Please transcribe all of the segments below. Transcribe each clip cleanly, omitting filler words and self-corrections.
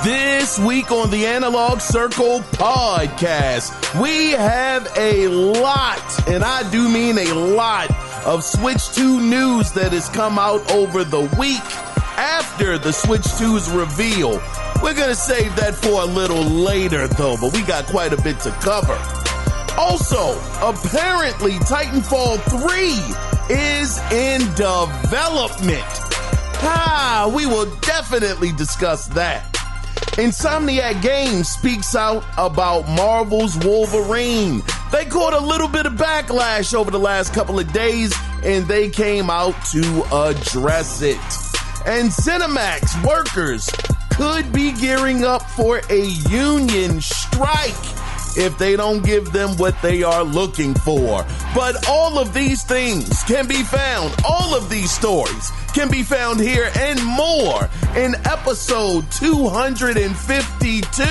This week on the Analog Circle podcast, we have a lot, and I do mean a lot, of Switch 2 news that has come out over the week after the Switch 2's reveal. We're going to save that for a little later, though, but we got quite a bit to cover. Also, apparently, TitanFall 3 is in development. We will definitely discuss that. Insomniac Games speaks out about Marvel's Wolverine. They caught a little bit of backlash over the last couple of days, and they came out to address it. And Zenimax workers could be gearing up for a union strike if they don't give them what they are looking for. But all of these things can be found, all of these stories can be found here and more in episode 252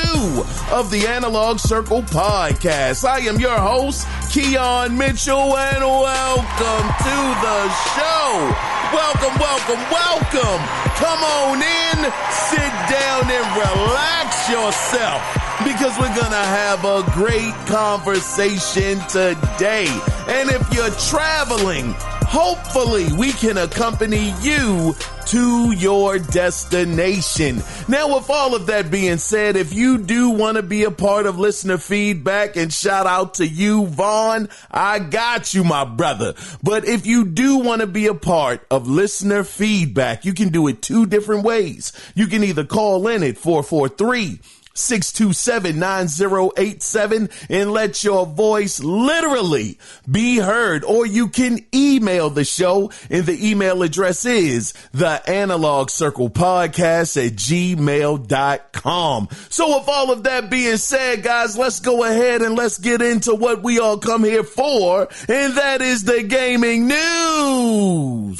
of the Analog Circle podcast. I am your host, Kiaun Mitchell, and welcome to the show. Welcome, welcome, welcome. Come on in, sit down and relax yourself, because we're gonna have a great conversation today. And if you're traveling, hopefully we can accompany you to your destination. Now, with all of that being said, if you do want to be a part of listener feedback, and shout out to you, Vaughn, I got you, my brother. But if you do want to be a part of listener feedback, you can do it two different ways. You can either call in at 443-627-9087 and let your voice literally be heard, or you can email the show, and the email address is theanalogcirclepodcast@gmail.com. So with all of that being said, guys, let's go ahead and let's get into what we all come here for, and that is the gaming news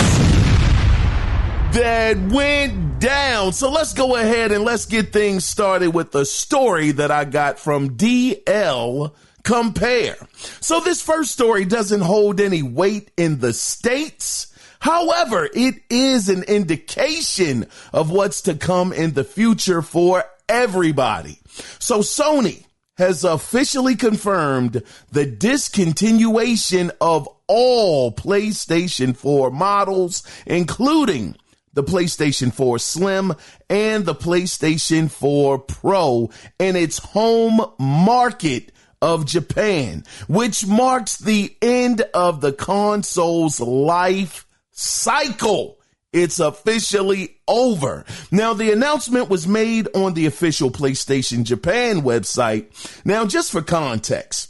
that went down. So let's go ahead and let's get things started with the story that I got from DL Compare. So this first story doesn't hold any weight in the States. However, it is an indication of what's to come in the future for everybody. So Sony has officially confirmed the discontinuation of all PlayStation 4 models, including the PlayStation 4 Slim and the PlayStation 4 Pro, in its home market of Japan, which marks the end of the console's life cycle. It's officially over. Now, the announcement was made on the official PlayStation Japan website. Now, just for context,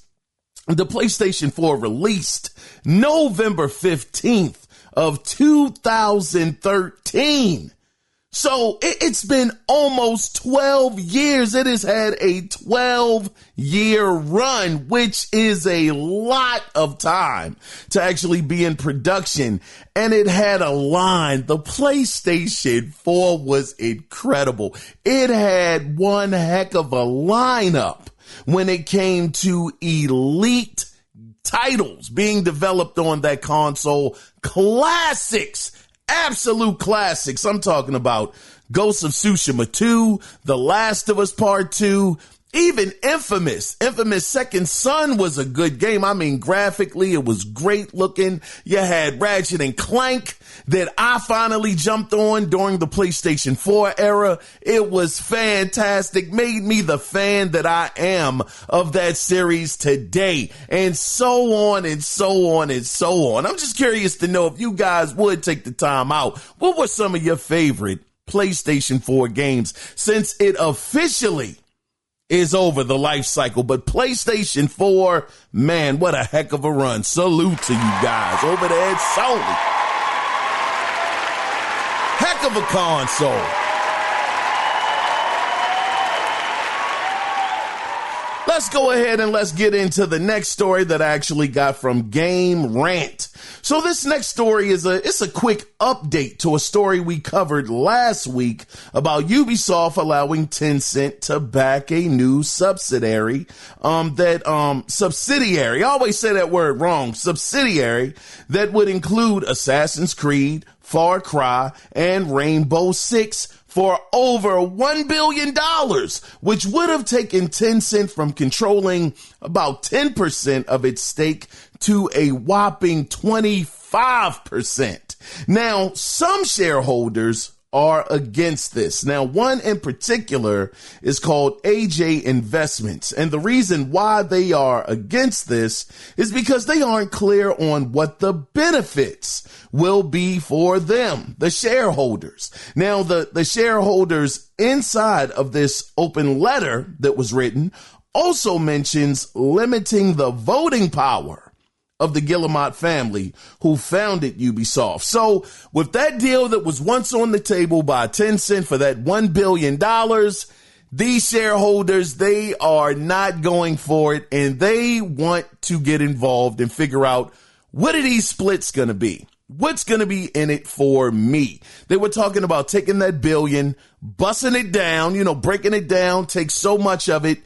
the PlayStation 4 released November 15th of 2013. So it's been almost 12 years. It has had a 12-year run, which is a lot of time to actually be in production. And it had a line. The PlayStation 4 was incredible. It had one heck of a lineup when it came to elite titles being developed on that console. Classics, absolute classics. I'm talking about Ghost of Tsushima 2, The Last of Us Part 2, even Infamous Second Son was a good game. I mean, graphically, it was great looking. You had Ratchet and Clank that I finally jumped on during the PlayStation 4 era. It was fantastic, made me the fan that I am of that series today, and so on and so on and so on. I'm just curious to know if you guys would take the time out. What were some of your favorite PlayStation 4 games, since it officially is over the life cycle? But PlayStation 4, man, what a heck of a run. Salute to you guys over there at Sony. Heck of a console. Let's go ahead and let's get into the next story that I actually got from Game Rant. So this next story is a quick update to a story we covered last week about Ubisoft allowing Tencent to back a new subsidiary, subsidiary, I always say that word wrong, subsidiary, that would include Assassin's Creed, Far Cry, and Rainbow Six for over $1 billion, which would have taken Tencent from controlling about 10% of its stake to a whopping 25%. Now, some shareholders are against this. Now, one in particular is called AJ Investments. And the reason why they are against this is because they aren't clear on what the benefits will be for them, the shareholders. Now, the shareholders inside of this open letter that was written also mentions limiting the voting power of the Guillemot family who founded Ubisoft. So with that deal that was once on the table by Tencent for that $1 billion, these shareholders, they are not going for it, and they want to get involved and figure out, what are these splits going to be? What's going to be in it for me? They were talking about taking that billion, busting it down, breaking it down, take so much of it,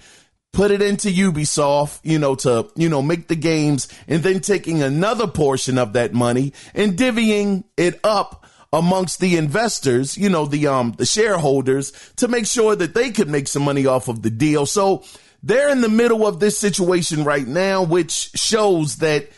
put it into Ubisoft, to, make the games, and then taking another portion of that money and divvying it up amongst the investors, the shareholders, to make sure that they could make some money off of the deal. So they're in the middle of this situation right now, which shows that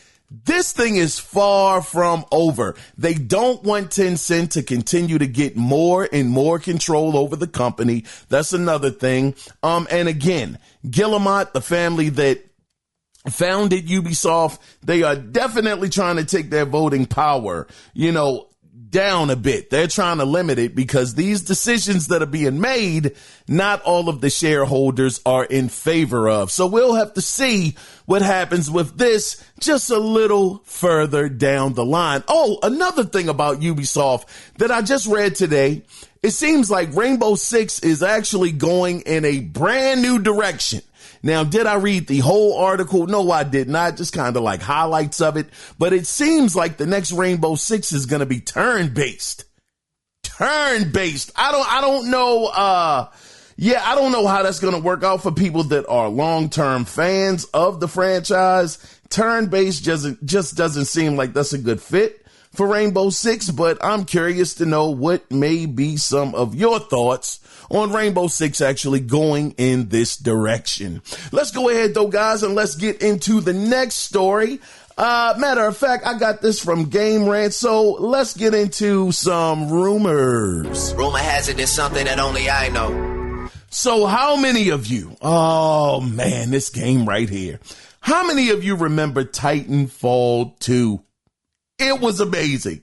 this thing is far from over. They don't want Tencent to continue to get more and more control over the company. That's another thing. And again, Guillemot, the family that founded Ubisoft, they are definitely trying to take their voting power, down a bit. They're trying to limit it because these decisions that are being made, not all of the shareholders are in favor of. So we'll have to see what happens with this just a little further down the line. Oh, another thing about Ubisoft that I just read today, it seems like Rainbow Six is actually going in a brand new direction. Now, did I read the whole article? No, I did not. Just kind of like highlights of it. But it seems like the next Rainbow Six is going to be turn-based. Turn-based. I don't know. I don't know how that's going to work out for people that are long-term fans of the franchise. Turn-based just doesn't seem like that's a good fit for Rainbow Six, but I'm curious to know what may be some of your thoughts on Rainbow Six actually going in this direction. Let's go ahead though, guys, and let's get into the next story. Matter of fact, I got this from Game Rant, so let's get into some rumors. Rumor has it there's something that only I know. So how many of you, oh man, this game right here. How many of you remember TitanFall 2? It was amazing.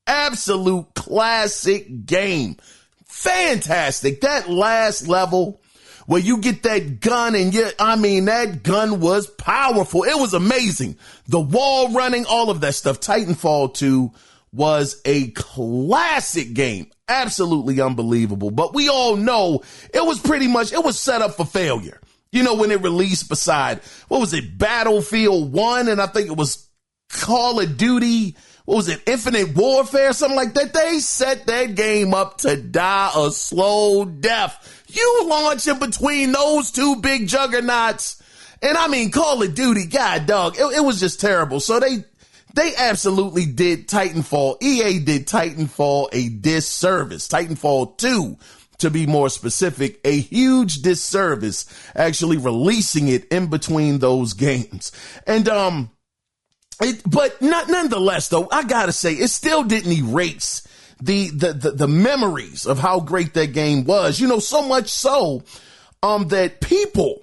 Absolute classic game. Fantastic. That last level where you get that gun and that gun was powerful. It was amazing. The wall running, all of that stuff. TitanFall 2 was a classic game. Absolutely unbelievable. But we all know it was set up for failure. When it released beside, Battlefield 1, and I think it was Call of Duty, Infinite Warfare, something like that. They set that game up to die a slow death. You launch in between those two big juggernauts. And Call of Duty, God dog, it was just terrible. So they absolutely did Titanfall. EA did Titanfall a disservice. Titanfall 2, to be more specific, a huge disservice, actually releasing it in between those games. And, but nonetheless, though, I gotta say, it still didn't erase the memories of how great that game was. So much so, that people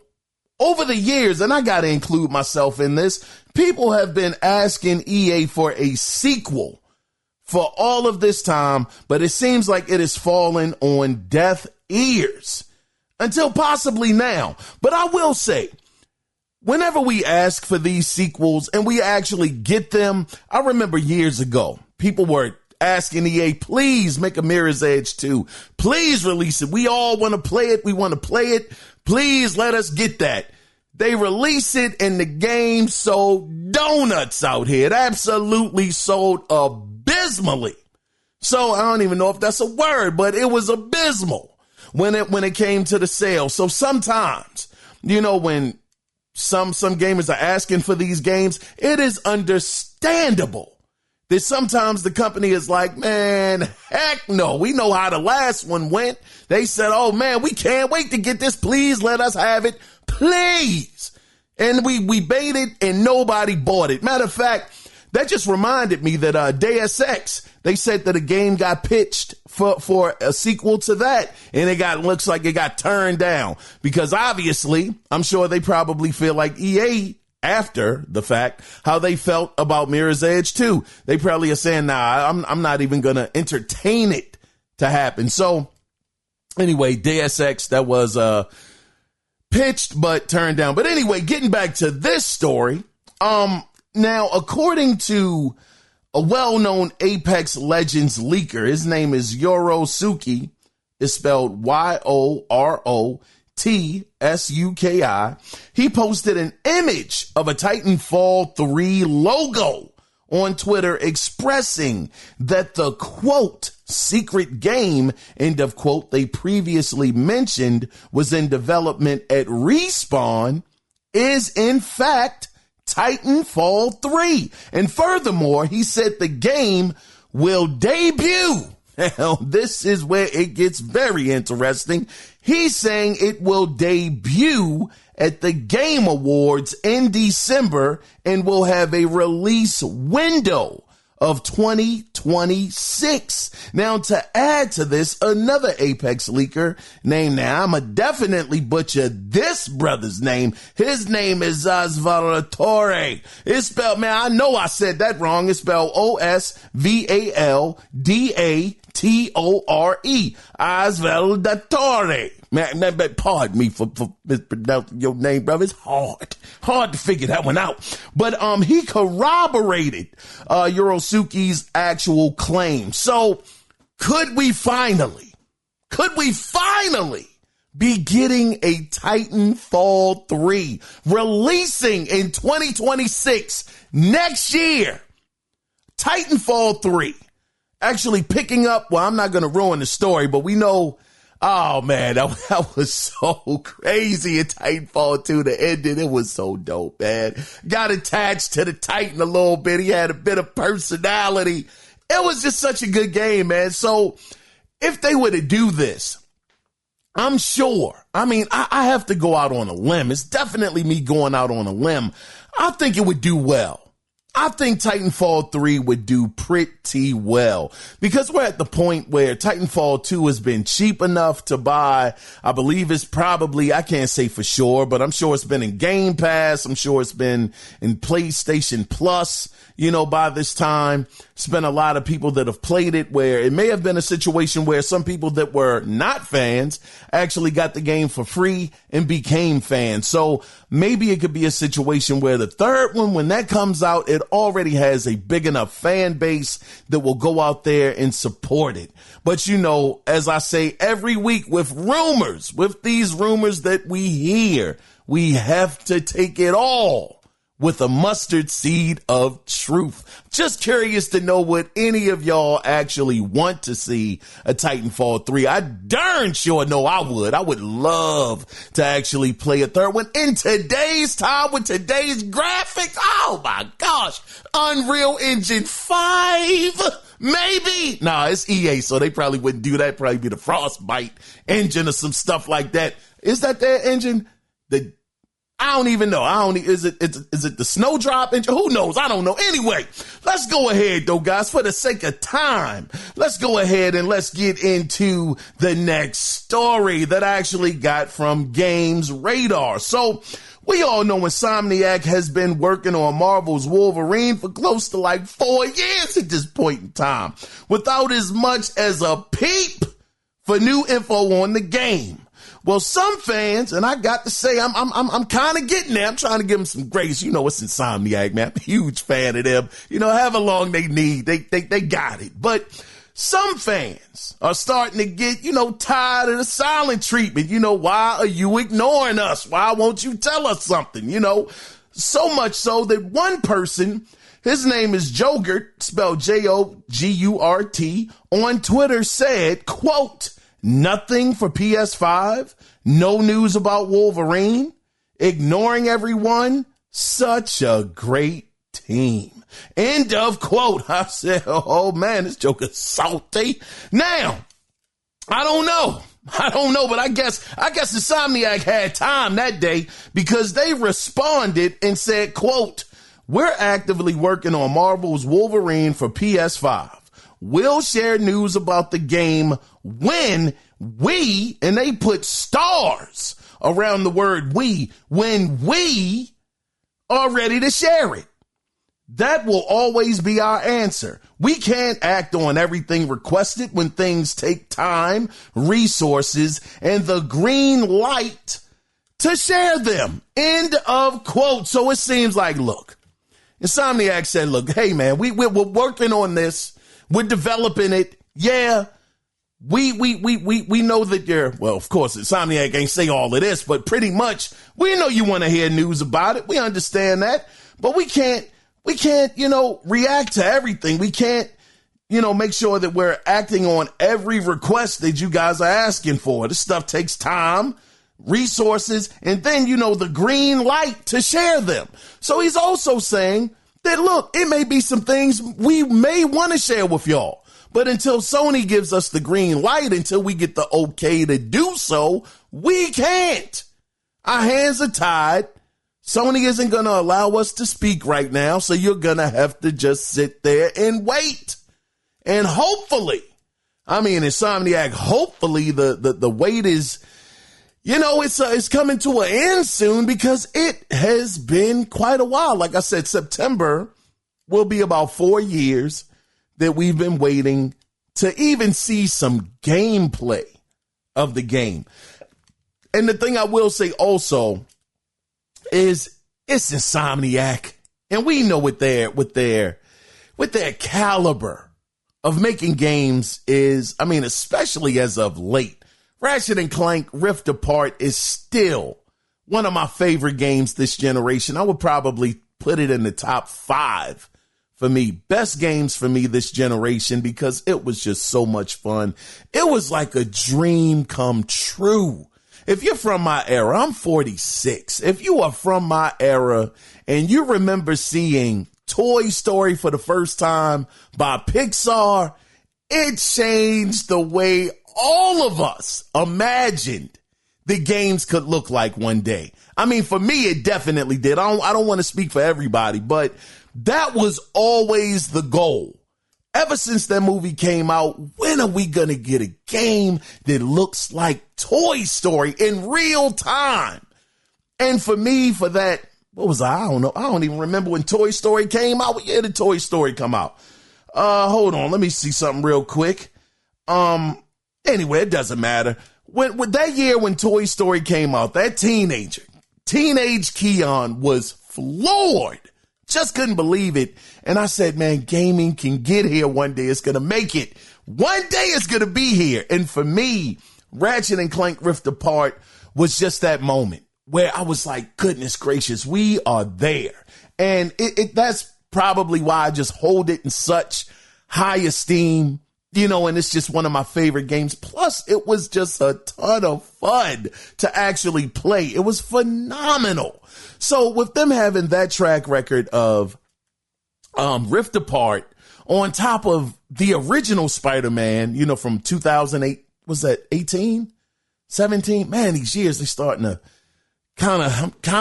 over the years, and I gotta include myself in this, people have been asking EA for a sequel for all of this time, but it seems like it has fallen on deaf ears until possibly now. But I will say, whenever we ask for these sequels and we actually get them, I remember years ago, people were asking EA, please make a Mirror's Edge 2. Please release it. We all want to play it. We want to play it. Please let us get that. They release it and the game sold donuts out here. It absolutely sold abysmally. So I don't even know if that's a word, but it was abysmal when it came to the sale. So sometimes, when some gamers are asking for these games, it is understandable that sometimes the company is like, man, heck no. We know how the last one went. They said, oh man, we can't wait to get this. Please let us have it. Please. And we baited and nobody bought it. Matter of fact, that just reminded me that Deus Ex, they said that a game got pitched for a sequel to that, and looks like it got turned down because obviously, I'm sure they probably feel like EA after the fact how they felt about Mirror's Edge 2. They probably are saying, nah, I'm not even going to entertain it to happen. So anyway, Deus Ex, that was pitched but turned down. But anyway, getting back to this story, now, according to a well-known Apex Legends leaker, his name is Yorosuki. It's spelled YOROTSUKI. He posted an image of a TitanFall 3 logo on Twitter expressing that the, quote, secret game, end of quote, they previously mentioned was in development at Respawn is, in fact, TitanFall 3. And furthermore, he said the game will debut. Now, this is where it gets very interesting. He's saying it will debut at the Game Awards in December and will have a release window of 2026. Now, to add to this, another Apex leaker named, now I'ma definitely butcher this brother's name. His name is Osvaldatore. It's spelled, man, I know I said that wrong. It's spelled Osvaldatore. Osvaldatore. Man, pardon me for mispronouncing your name, brother. It's hard to figure that one out. But he corroborated Yorosuke's actual claim. So could we finally be getting a Titanfall 3 releasing in 2026 next year? Titanfall 3 actually picking up. Well, I'm not going to ruin the story, but we know. Oh man, that was so crazy in Titanfall 2. The ending, it was so dope, man. Got attached to the Titan a little bit. He had a bit of personality. It was just such a good game, man. So if they were to do this, I'm sure. I mean, I have to go out on a limb. It's definitely me going out on a limb. I think it would do well. I think Titanfall 3 would do pretty well because we're at the point where Titanfall 2 has been cheap enough to buy. I believe it's probably, I can't say for sure, but I'm sure it's been in Game Pass. I'm sure it's been in PlayStation Plus, by this time. It's been a lot of people that have played it where it may have been a situation where some people that were not fans actually got the game for free and became fans. So maybe it could be a situation where the third one, when that comes out, it already has a big enough fan base that will go out there and support it. But as I say every week with these rumors that we hear, we have to take it all with a mustard seed of truth. Just curious to know what any of y'all actually want to see a Titanfall 3. I darn sure know I would. I would love to actually play a third one in today's time with today's graphics. Oh my gosh. Unreal Engine 5. Maybe. Nah, it's EA, so they probably wouldn't do that. Probably be the Frostbite engine or some stuff like that. Is that their engine? I don't even know. Is it the Snowdrop engine? Who knows? I don't know. Anyway, let's go ahead though, guys, for the sake of time. Let's go ahead and let's get into the next story that I actually got from Games Radar. So we all know Insomniac has been working on Marvel's Wolverine for close to 4 years at this point in time, without as much as a peep for new info on the game. Well, some fans, and I got to say, I'm kind of getting there. I'm trying to give them some grace. It's Insomniac, man. I'm a huge fan of them. However long they need, they got it. But some fans are starting to get, tired of the silent treatment. Why are you ignoring us? Why won't you tell us something? So much so that one person, his name is Jogurt, spelled Jogurt, on Twitter said, quote, "Nothing for PS5, no news about Wolverine, ignoring everyone, such a great team. End of quote. I said, oh man, this joke is salty. Now, I don't know, but I guess Insomniac had time that day because they responded and said, quote, we're actively working on Marvel's Wolverine for PS5. We'll share news about the game when we, and they put stars around the word when we are ready to share it. That will always be our answer. We can't act on everything requested when things take time, resources, and the green light to share them. End of quote. So it seems like, look, Insomniac said, look, hey man, we're working on this. We're developing it. Yeah. We know that well, of course, Insomniac ain't say all of this, but pretty much we know you want to hear news about it. We understand that, but we can't, react to everything. We can't, make sure that we're acting on every request that you guys are asking for. This stuff takes time, resources, and then, the green light to share them. So he's also saying that, look, it may be some things we may want to share with y'all, but until Sony gives us the green light, until we get the okay to do so, we can't. Our hands are tied. Sony isn't going to allow us to speak right now, so you're going to have to just sit there and wait. And hopefully, Insomniac, hopefully the wait is, it's coming to an end soon because it has been quite a while. Like I said, September will be about 4 years that we've been waiting to even see some gameplay of the game. And the thing I will say also is it's Insomniac, and we know what their caliber of making games is. Especially as of late, Ratchet & Clank Rift Apart is still one of my favorite games this generation. I would probably put it in the top 5 for me, best games for me this generation, because it was just so much fun. It was like a dream come true. If you're from my era, I'm 46. If you are from my era and you remember seeing Toy Story for the first time by Pixar, it changed the way all of us imagined the games could look like one day. For me, it definitely did. I don't want to speak for everybody, but that was always the goal. Ever since that movie came out, when are we going to get a game that looks like Toy Story in real time? And for me, for that, what was I don't know. I don't even remember when Toy Story came out. What year did Toy Story come out? Hold on. Let me see something real quick. Anyway, it doesn't matter. When that year when Toy Story came out, that teenage Kiaun was floored. Just couldn't believe it. And I said, man, gaming can get here one day. It's going to make it. One day it's going to be here. And for me, Ratchet & Clank Rift Apart was just that moment where I was like, goodness gracious, we are there. And that's probably why I just hold it in such high esteem, and it's just one of my favorite games. Plus, it was just a ton of fun to actually play. It was phenomenal. So with them having that track record of Rift Apart on top of the original Spider-Man, from 2008, was that 18, 17? Man, these years, they're starting to kind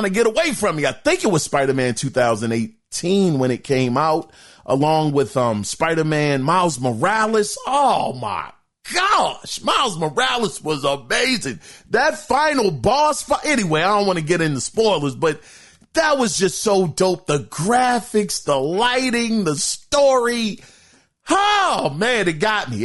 of get away from me. I think it was Spider-Man 2018 when it came out, along with Spider-Man Miles Morales. Oh my gosh, Miles Morales was amazing. That final boss fight. Anyway, I don't want to get into spoilers, but that was just so dope. The graphics, the lighting, the story. Oh man, it got me.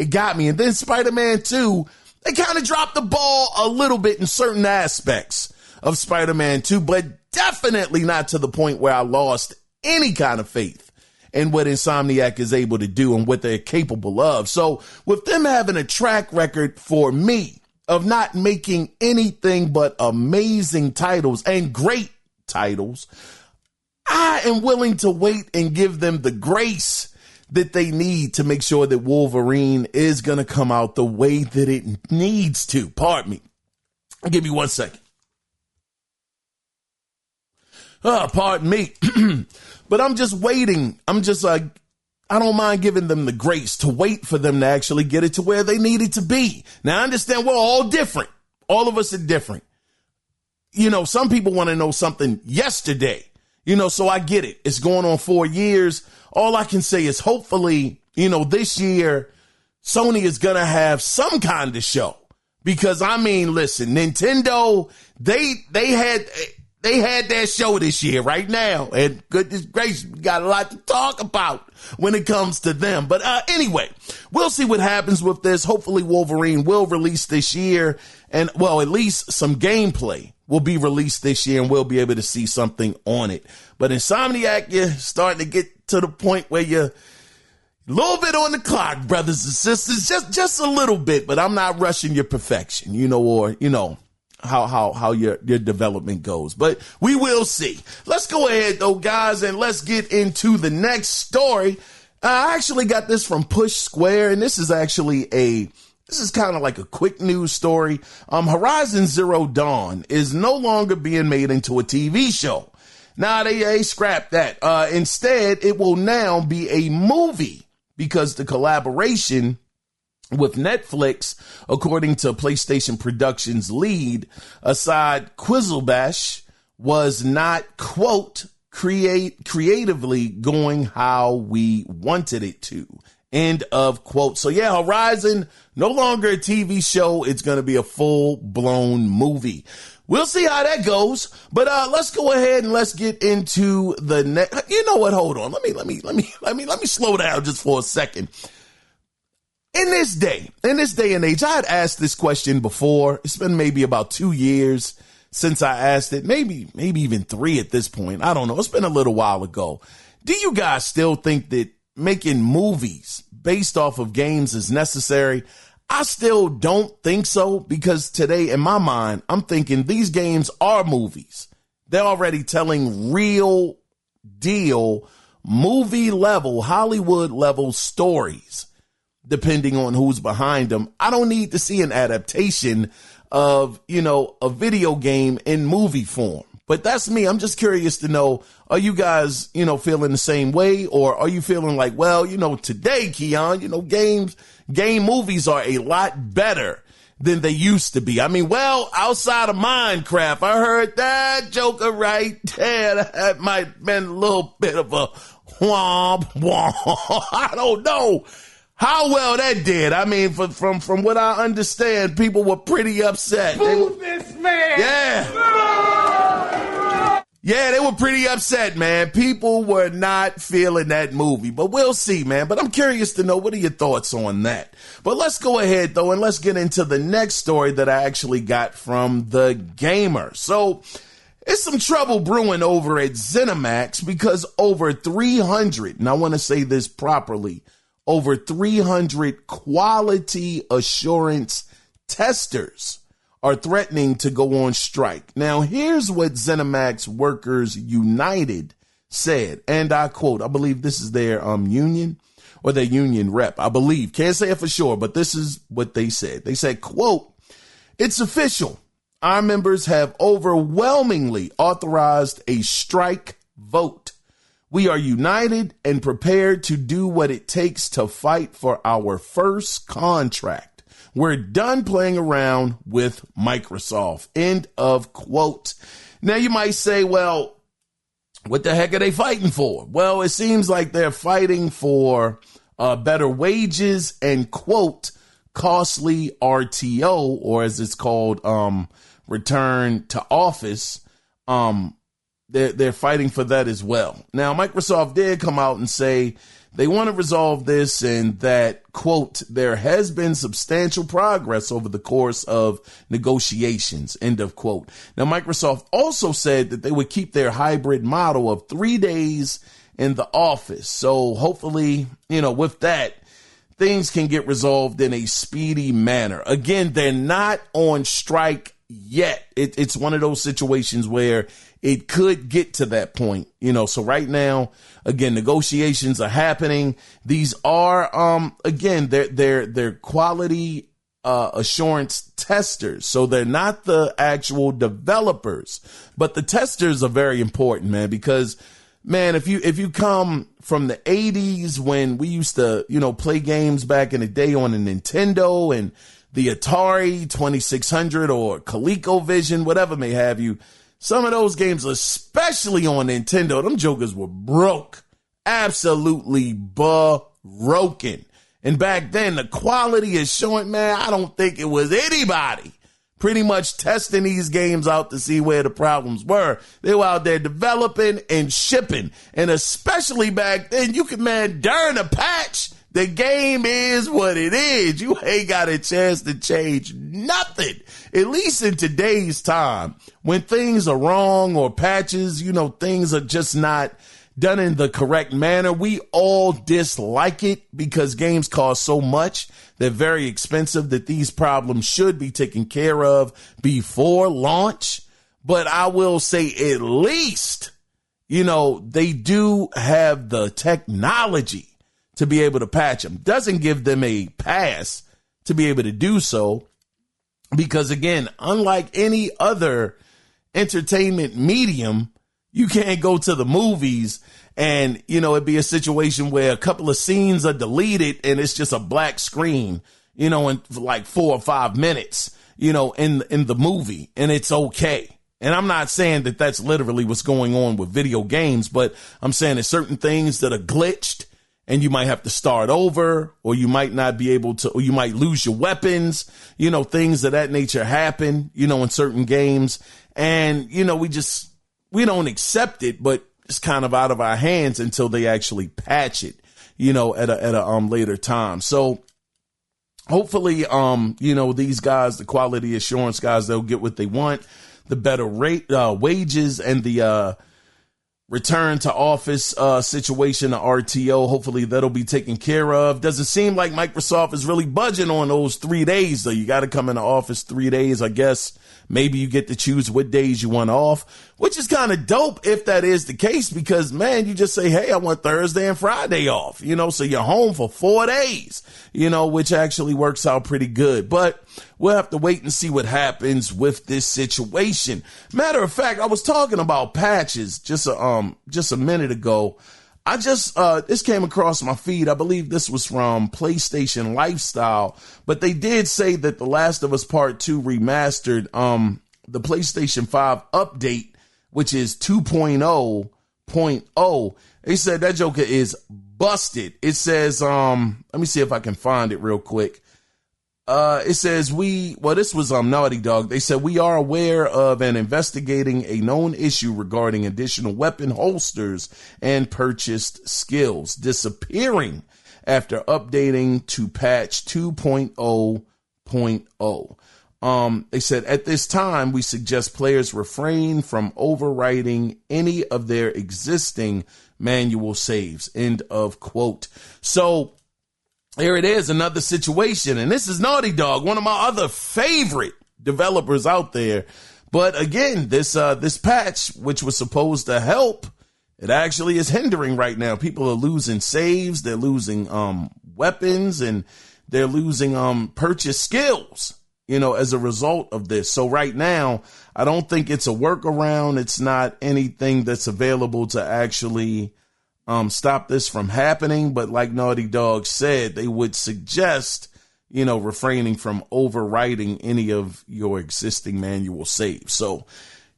And then Spider-Man 2, they kind of dropped the ball a little bit in certain aspects of Spider-Man 2, but definitely not to the point where I lost any kind of faith in what Insomniac is able to do and what they're capable of. So with them having a track record for me of not making anything but amazing titles and great titles, I am willing to wait and give them the grace that they need to make sure that Wolverine is going to come out the way that it needs to. Pardon me. Give me 1 second. Pardon me. But I'm just waiting. I'm just like, I don't mind giving them the grace to wait for them to actually get it to where they need it to be. Now, I understand we're all different. All of us are different. You know, some people want to know something yesterday, you know, so I get it. It's going on 4 years. All I can say is hopefully, you know, this year, Sony is going to have some kind of show. Because, I mean, listen, Nintendo, they had their show this year right now. And goodness gracious, we got a lot to talk about when it comes to them. But anyway, we'll see what happens with this. Hopefully Wolverine will release this year. And, well, at least some gameplay will be released this year and we'll be able to see something on it. But Insomniac, you're starting to get to the point where you're a little bit on the clock, brothers and sisters, just a little bit, but I'm not rushing your perfection, you know, or, you know, how your development goes, but we will see. Let's go ahead though, guys, and let's get into the next story. I actually got this from Push Square, and this is actually this is kind of like a quick news story. Horizon Zero Dawn is no longer being made into a TV show. Now they scrapped that. Instead, it will now be a movie because the collaboration with Netflix, according to PlayStation Productions lead, Asad Quizzlebash, was not, quote, creatively going how we wanted it to, end of quote. So yeah, Horizon, no longer a TV show. It's going to be a full-blown movie. We'll see how that goes, but let's go ahead and let's get into the next. You know what? Hold on. Let me slow down just for a second. In this day and age, I had asked this question before. It's been maybe about 2 years since I asked it, maybe even 3 at this point. I don't know. It's been a little while ago. Do you guys still think that making movies based off of games is necessary? I still don't think so, because today in my mind, I'm thinking these games are movies. They're already telling real deal, movie level, Hollywood level stories, depending on who's behind them. I don't need to see an adaptation of, you know, a video game in movie form. But that's me. I'm just curious to know, are you guys, you know, feeling the same way? Or are you feeling like, well, you know, today, Kiaun, you know, game movies are a lot better than they used to be. I mean, well, outside of Minecraft, I heard that Joker right there. That might have been a little bit of a womp womp. I don't know how well that did. I mean, from what I understand, people were pretty upset. Move this man! Yeah, they were pretty upset, man. People were not feeling that movie, but we'll see, man. But I'm curious to know, what are your thoughts on that? But let's go ahead, though, and let's get into the next story that I actually got from The Gamer. So it's some trouble brewing over at Zenimax because over 300, and I want to say this properly, over 300 quality assurance testers are threatening to go on strike. Now, here's what Zenimax Workers United said, and I quote, I believe this is their union or their union rep, I believe. Can't say it for sure, but this is what they said. They said, quote, "It's official. Our members have overwhelmingly authorized a strike vote. We are united and prepared to do what it takes to fight for our first contract. We're done playing around with Microsoft," end of quote. Now you might say, well, what the heck are they fighting for? Well, it seems like they're fighting for better wages and, quote, costly RTO, or as it's called, return to office. They're fighting for that as well. Now, Microsoft did come out and say they want to resolve this, and that, quote, there has been substantial progress over the course of negotiations, end of quote. Now, Microsoft also said that they would keep their hybrid model of 3 days in the office. So hopefully, you know, with that, things can get resolved in a speedy manner. Again, they're not on strike yet. It's one of those situations where it could get to that point, you know. So right now, again, negotiations are happening. These are, again, they're quality assurance testers. So they're not the actual developers, but the testers are very important, man, because man, if you come from the 80s when we used to, play games back in the day on the Nintendo and the Atari 2600 or ColecoVision, whatever may have you, some of those games, especially on Nintendo, them jokers were broke. Absolutely broken. And back then, the quality assurance, man, I don't think it was anybody pretty much testing these games out to see where the problems were. They were out there developing and shipping. And especially back then, you could, man, during a patch, the game is what it is. You ain't got a chance to change nothing. At least in today's time, when things are wrong or patches, things are just not done in the correct manner. We all dislike it because games cost so much. They're very expensive that these problems should be taken care of before launch. But I will say at least, they do have the technology to be able to patch them. Doesn't give them a pass to be able to do so. Because again, unlike any other entertainment medium, you can't go to the movies and, it'd be a situation where a couple of scenes are deleted and it's just a black screen, in like 4 or 5 minutes, in the movie, and it's okay. And I'm not saying that that's literally what's going on with video games, but I'm saying there's certain things that are glitched and you might have to start over, or you might not be able to, or you might lose your weapons, things of that nature happen, in certain games. And, we don't accept it, but it's kind of out of our hands until they actually patch it, at a later time. So hopefully, these guys, the quality assurance guys, they'll get what they want, the better rate, wages, and the return to office situation, the RTO. Hopefully that'll be taken care of. Doesn't seem like Microsoft is really budging on those 3 days, though. You got to come into office 3 days, I guess. Maybe you get to choose what days you want off, which is kind of dope if that is the case, because, man, you just say, hey, I want Thursday and Friday off, so you're home for 4 days, which actually works out pretty good. But we'll have to wait and see what happens with this situation. Matter of fact, I was talking about patches just a minute ago. I just, this came across my feed. I believe this was from PlayStation Lifestyle, but they did say that The Last of Us Part 2 remastered, the PlayStation 5 update, which is 2.0.0. They said that joker is busted. It says, let me see if I can find it real quick. It says this was Naughty Dog. They said, we are aware of and investigating a known issue regarding additional weapon holsters and purchased skills disappearing after updating to patch 2.0.0. They said, at this time, we suggest players refrain from overwriting any of their existing manual saves. End of quote. So here it is, another situation. And this is Naughty Dog, one of my other favorite developers out there. But again, this patch, which was supposed to help, it actually is hindering right now. People are losing saves, they're losing weapons, and they're losing purchase skills, as a result of this. So right now, I don't think it's a workaround. It's not anything that's available to actually stop this from happening. But like Naughty Dog said, they would suggest, refraining from overwriting any of your existing manual saves. So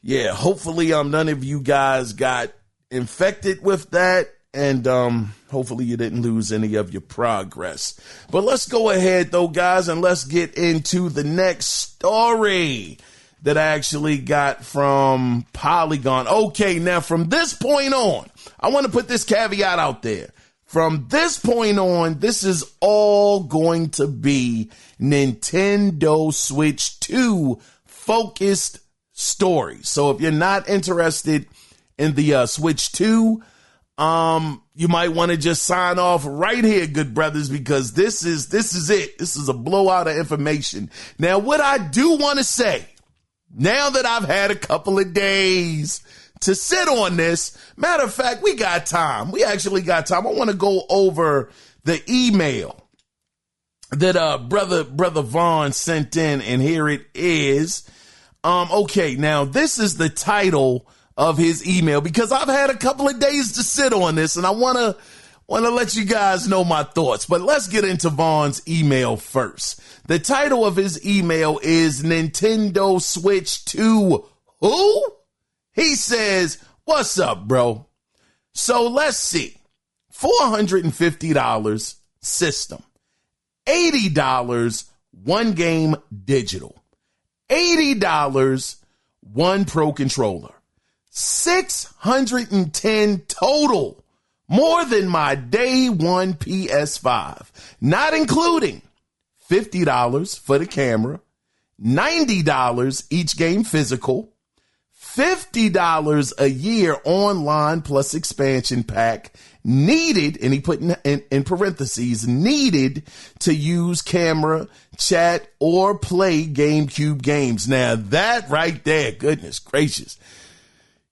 yeah, hopefully none of you guys got infected with that. And hopefully you didn't lose any of your progress. But let's go ahead, though, guys, and let's get into the next story that I actually got from Polygon. Okay, now from this point on, I want to put this caveat out there. From this point on, this is all going to be Nintendo Switch 2 focused story. So if you're not interested in the Switch 2, you might want to just sign off right here, good brothers, because this is it. This is a blowout of information. Now, what I do want to say, now that I've had a couple of days to sit on this, matter of fact, we got time. We actually got time. I want to go over the email that brother Vaughn sent in, and here it is. Okay, now this is the title of his email because I've had a couple of days to sit on this, and I want to let you guys know my thoughts. But let's get into Vaughn's email first. The title of his email is Nintendo Switch 2 Who? He says, "What's up, bro? So let's see. $450 system, $80 one game digital, $80 one pro controller, $610 total, more than my day one PS5, not including $50 for the camera, $90 each game physical, $50 a year online plus expansion pack needed," and he put in parentheses, "needed to use camera, chat, or play GameCube games." Now that right there, goodness gracious.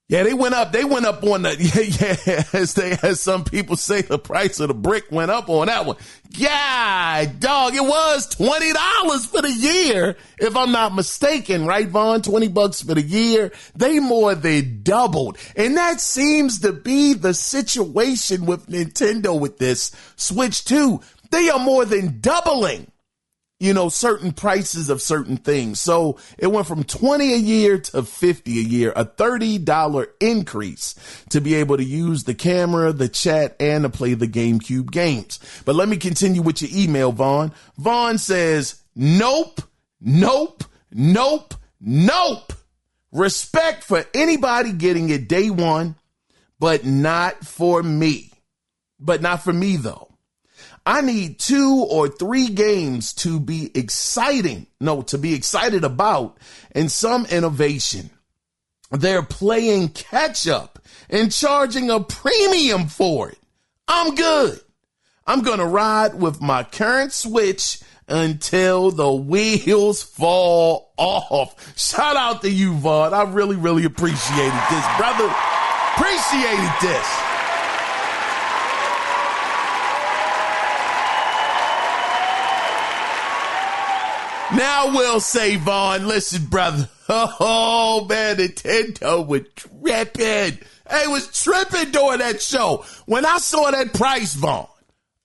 Yeah, they went up on the, as some people say, the price of the brick went up on that one. Yeah, dog, it was $20 for the year, if I'm not mistaken, right, Vaughn? $20 for the year. They more than doubled. And that seems to be the situation with Nintendo with this Switch 2. They are more than doubling, certain prices of certain things. So it went from $20 a year to $50 a year, a $30 increase to be able to use the camera, the chat, and to play the GameCube games. But let me continue with your email, Vaughn. Vaughn says, nope, nope, nope, nope. Respect for anybody getting it day one, but not for me. But not for me, though. I need 2 or 3 games to be excited about, and some innovation. They're playing catch up and charging a premium for it. I'm good. I'm going to ride with my current Switch until the wheels fall off. Shout out to you, Vaughn. I really, really appreciated this, brother. Appreciated this. Now we'll say, Vaughn, listen, brother. Oh, man, Nintendo was tripping. They was tripping during that show. When I saw that price, Vaughn,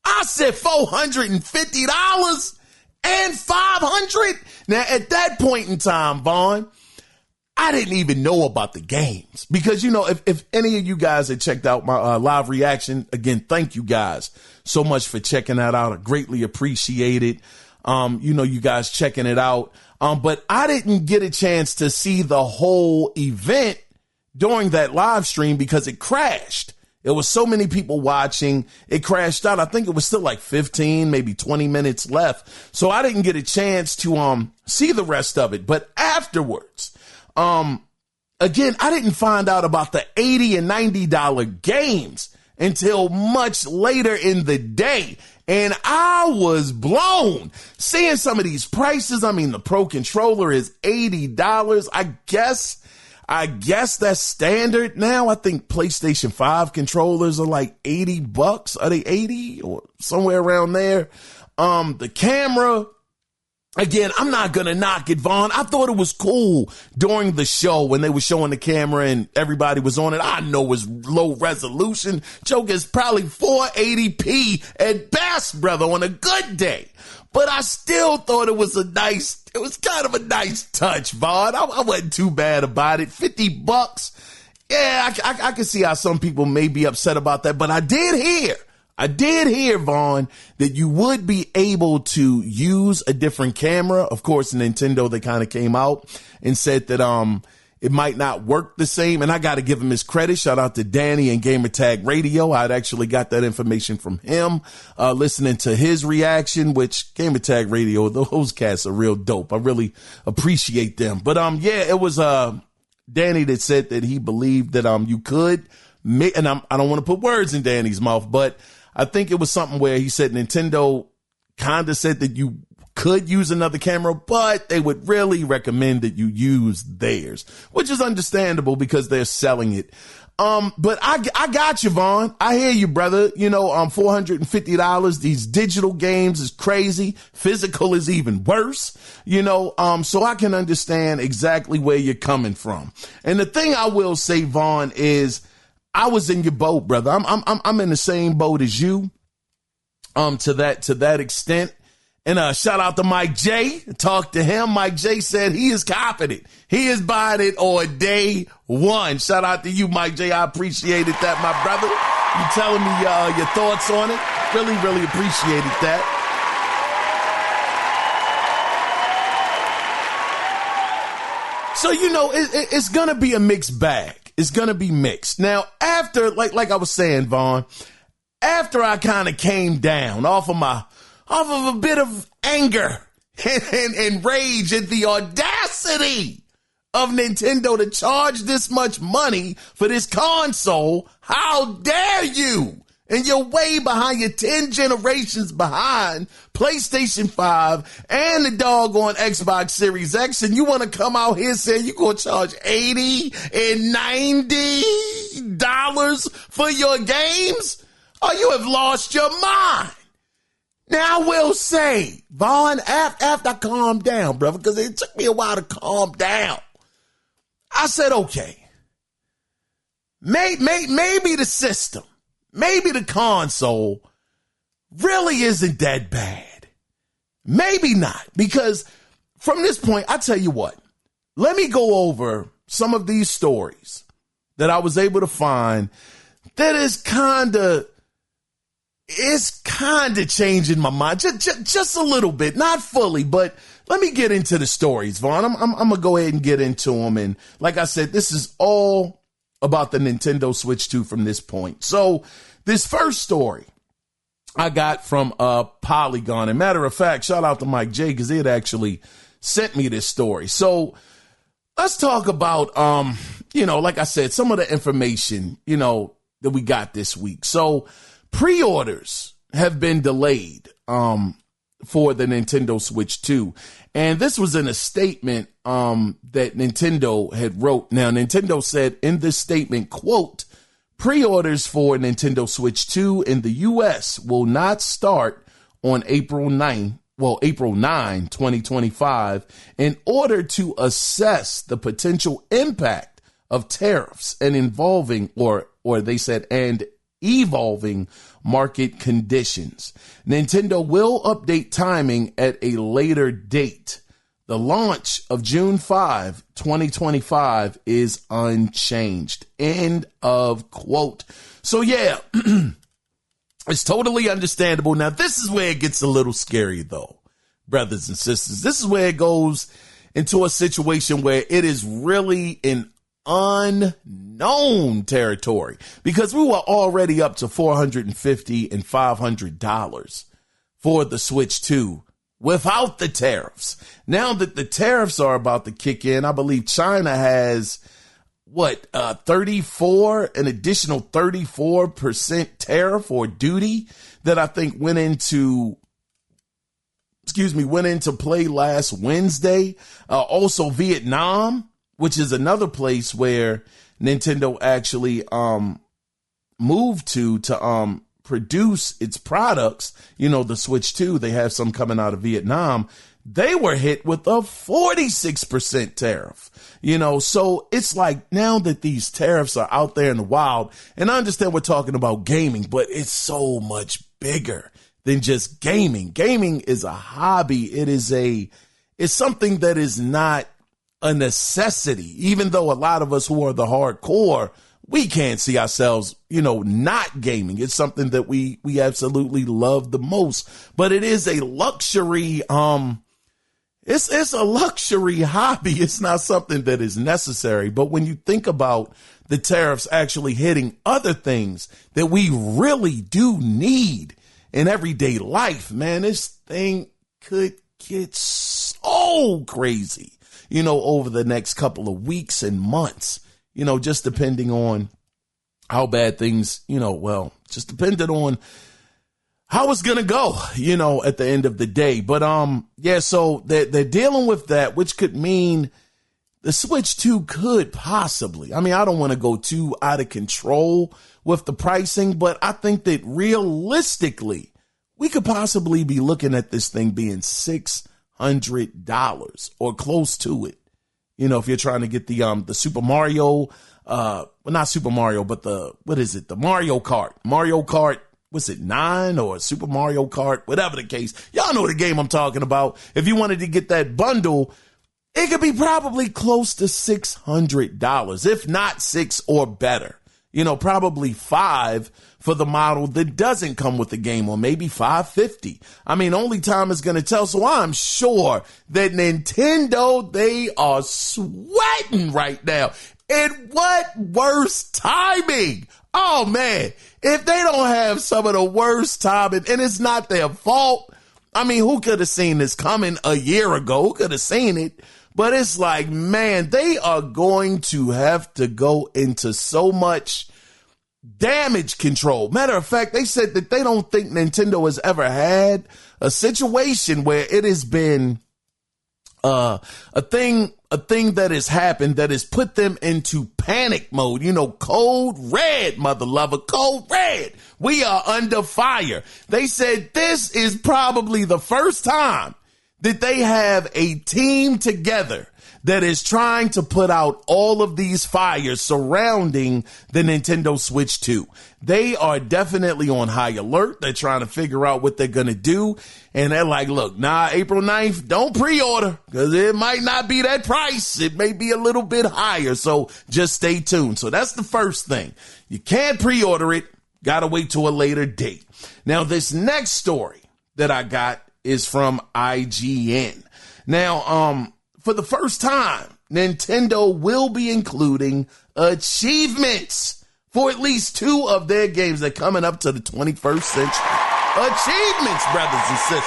I said $450 and $500. Now, at that point in time, Vaughn, I didn't even know about the games. Because, if any of you guys had checked out my live reaction, again, thank you guys so much for checking that out. I greatly appreciate it. You guys checking it out. But I didn't get a chance to see the whole event during that live stream because it crashed. There was so many people watching. It crashed out. I think it was still like 15, maybe 20 minutes left. So I didn't get a chance to see the rest of it. But afterwards, again, I didn't find out about the $80 and $90 games until much later in the day. And I was blown seeing some of these prices. I mean, the Pro Controller is $80. I guess that's standard now. I think PlayStation 5 controllers are like $80. Are they 80 or somewhere around there? The camera, again, I'm not going to knock it, Vaughn. I thought it was cool during the show when they were showing the camera and everybody was on it. I know it was low resolution. Joke is probably 480p at best, brother, on a good day. But I still thought it was kind of a nice touch, Vaughn. I wasn't too bad about it. $50. Yeah, I can see how some people may be upset about that. But I did hear, Vaughn, that you would be able to use a different camera. Of course, Nintendo, they kind of came out and said that it might not work the same. And I got to give him his credit. Shout out to Danny and Gamertag Radio. I'd actually got that information from him, listening to his reaction, which Gamertag Radio, those cats are real dope. I really appreciate them. But it was Danny that said that he believed that you could make, and I don't want to put words in Danny's mouth, but I think it was something where he said Nintendo kind of said that you could use another camera, but they would really recommend that you use theirs, which is understandable because they're selling it. But I got you, Vaughn. I hear you, brother. $450. These digital games is crazy. Physical is even worse, so I can understand exactly where you're coming from. And the thing I will say, Vaughn, is I was in your boat, brother. I'm in the same boat as you, to that extent. And shout out to Mike J. Talk to him. Mike J said he is confident. He is buying it on day one. Shout out to you, Mike J. I appreciated that, my brother. You telling me your thoughts on it. Really, really appreciated that. So, it's going to be a mixed bag. It's going to be mixed. Now, after, like I was saying, Vaughn, after I kind of came down off of a bit of anger and rage at the audacity of Nintendo to charge this much money for this console. How dare you? And you're way behind, you're 10 generations behind PlayStation 5 and the doggone Xbox Series X, and you want to come out here saying you're going to charge $80 and $90 for your games? Oh, you have lost your mind. Now, I will say, Vaughn, after I calmed down, brother, because it took me a while to calm down, I said, okay, maybe the system, maybe the console really isn't that bad. Maybe not, because from this point, I tell you what, let me go over some of these stories that I was able to find that is kind of changing my mind just a little bit, not fully, but let me get into the stories, Vaughn. I'm going to go ahead and get into them. And like I said, this is all about the Nintendo Switch 2 from this point. So this first story I got from Polygon. And matter of fact, shout out to Mike J, because he had actually sent me this story. So let's talk about, like I said, some of the information, that we got this week. So pre-orders have been delayed for the Nintendo Switch 2. And this was in a statement that Nintendo had wrote. Now, Nintendo said in this statement, quote, pre-orders for Nintendo Switch 2 in the U.S. will not start on April 9, 2025, in order to assess the potential impact of tariffs and evolving market conditions. Nintendo will update timing at a later date. The launch of June 5, 2025 is unchanged. End of quote. So yeah, it's totally understandable. Now, this is where it gets a little scary though, brothers and sisters. This is where it goes into a situation where it is really an unknown territory, because we were already up to $450 and $500 for the Switch 2 without the tariffs. Now that the tariffs are about to kick in, I believe China has an additional 34% tariff or duty that I think went into play last Wednesday. Also Vietnam, which is another place where Nintendo actually moved to produce its products. The Switch 2, they have some coming out of Vietnam. They were hit with a 46% tariff. So it's like now that these tariffs are out there in the wild, and I understand we're talking about gaming, but it's so much bigger than just gaming. Gaming is a hobby. It's something that is not a necessity, even though a lot of us who are the hardcore, we can't see ourselves, not gaming. It's something that we absolutely love the most, but it is a luxury. It's a luxury hobby. It's not something that is necessary. But when you think about the tariffs actually hitting other things that we really do need in everyday life, man, this thing could get so crazy, over the next couple of weeks and months, just depending on how bad things, just depending on how it's going to go, at the end of the day. But, so they're dealing with that, which could mean the Switch 2 could possibly, I mean, I don't want to go too out of control with the pricing, but I think that realistically, we could possibly be looking at this thing being $600 or close to it. You know, if you're trying to get the Super Mario, well, not Super Mario, but the Mario Kart, what's it, 9 or Super Mario Kart, whatever the case. Y'all know the game I'm talking about. If you wanted to get that bundle, it could be probably close to $600, if not $6 or better. You know, probably $5 for the model that doesn't come with the game, or maybe $550. I mean, only time is going to tell. So I'm sure that Nintendo, they are sweating right now. And what worse timing? Oh man, if they don't have some of the worst timing, and it's not their fault. I mean, who could have seen this coming a year ago? Who could have seen it? But it's like, man, they are going to have to go into so much damage control. Matter of fact, they said that they don't think Nintendo has ever had a situation where it has been a thing that has happened that has put them into panic mode. You know, code red, mother lover, code red. We are under fire. They said this is probably the first time that they have a team together that is trying to put out all of these fires surrounding the Nintendo Switch 2. They are definitely on high alert. They're trying to figure out what they're going to do. And they're like, look, April 9th, don't pre-order because it might not be that price. It may be a little bit higher. So just stay tuned. So that's the first thing. You can't pre-order it. Got to wait till a later date. Now, this next story that I got is from IGN. Now, for the first time, Nintendo will be including achievements for at least 2 of their games that are coming up to the 21st century. Achievements, brothers and sisters.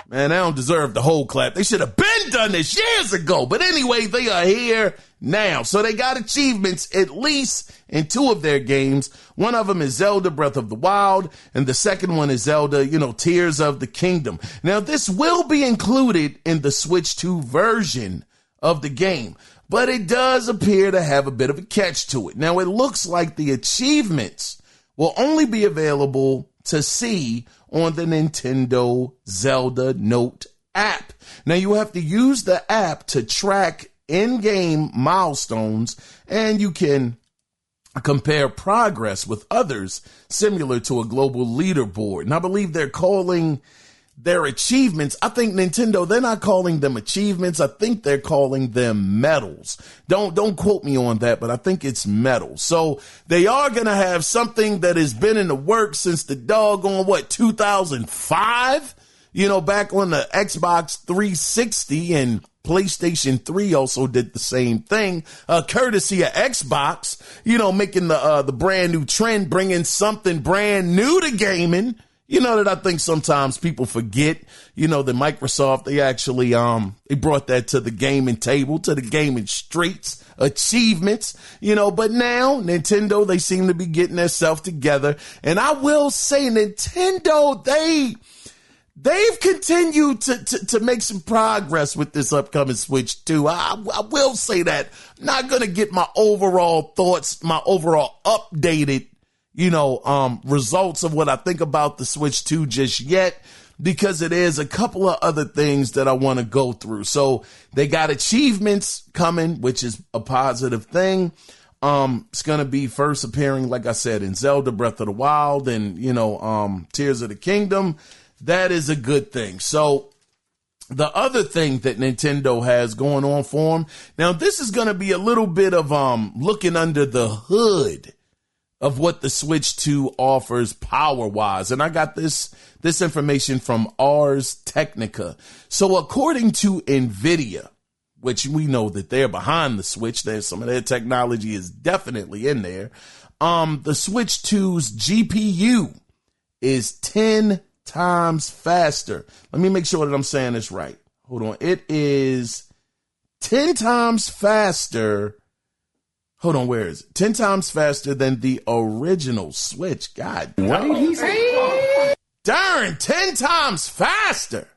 Man, they don't deserve the whole clap. They should have been done this years ago. But anyway, they are here now. So they got achievements at least in 2 of their games. One of them is Zelda Breath of the Wild, and the second one is Zelda, Tears of the Kingdom. Now, this will be included in the Switch 2 version of the game, but it does appear to have a bit of a catch to it. Now, it looks like the achievements will only be available to see on the Nintendo Zelda Note app. Now, you have to use the app to track in-game milestones, and you can compare progress with others similar to a global leaderboard. And I believe they're calling their achievements, I think Nintendo, they're not calling them achievements. I think they're calling them medals. Don't quote me on that, but I think it's medals. So they are going to have something that has been in the works since the doggone, 2005? Back on the Xbox 360, and PlayStation 3 also did the same thing, courtesy of Xbox, making the brand new trend, bringing something brand new to gaming. That I think sometimes people forget, that Microsoft, they actually, they brought that to the gaming table, to the gaming streets, achievements, but now Nintendo, they seem to be getting themselves together. And I will say Nintendo, they've continued to make some progress with this upcoming Switch 2. I will say that. I'm not going to get my overall thoughts, my overall updated, results of what I think about the Switch 2 just yet, because it is a couple of other things that I want to go through. So they got achievements coming, which is a positive thing. It's going to be first appearing, like I said, in Zelda Breath of the Wild and, Tears of the Kingdom. That is a good thing. So the other thing that Nintendo has going on for them, now this is going to be a little bit of looking under the hood of what the Switch 2 offers power-wise. And I got this information from Ars Technica. So according to NVIDIA, which we know that they're behind the Switch, there's some of their technology is definitely in there. The Switch 2's GPU is 10 times faster. Let me make sure that I'm saying this right. Hold on. It is 10 times faster. Hold on, where is it? 10 times faster than the original Switch. God. What did he say? Darn, 10 times faster.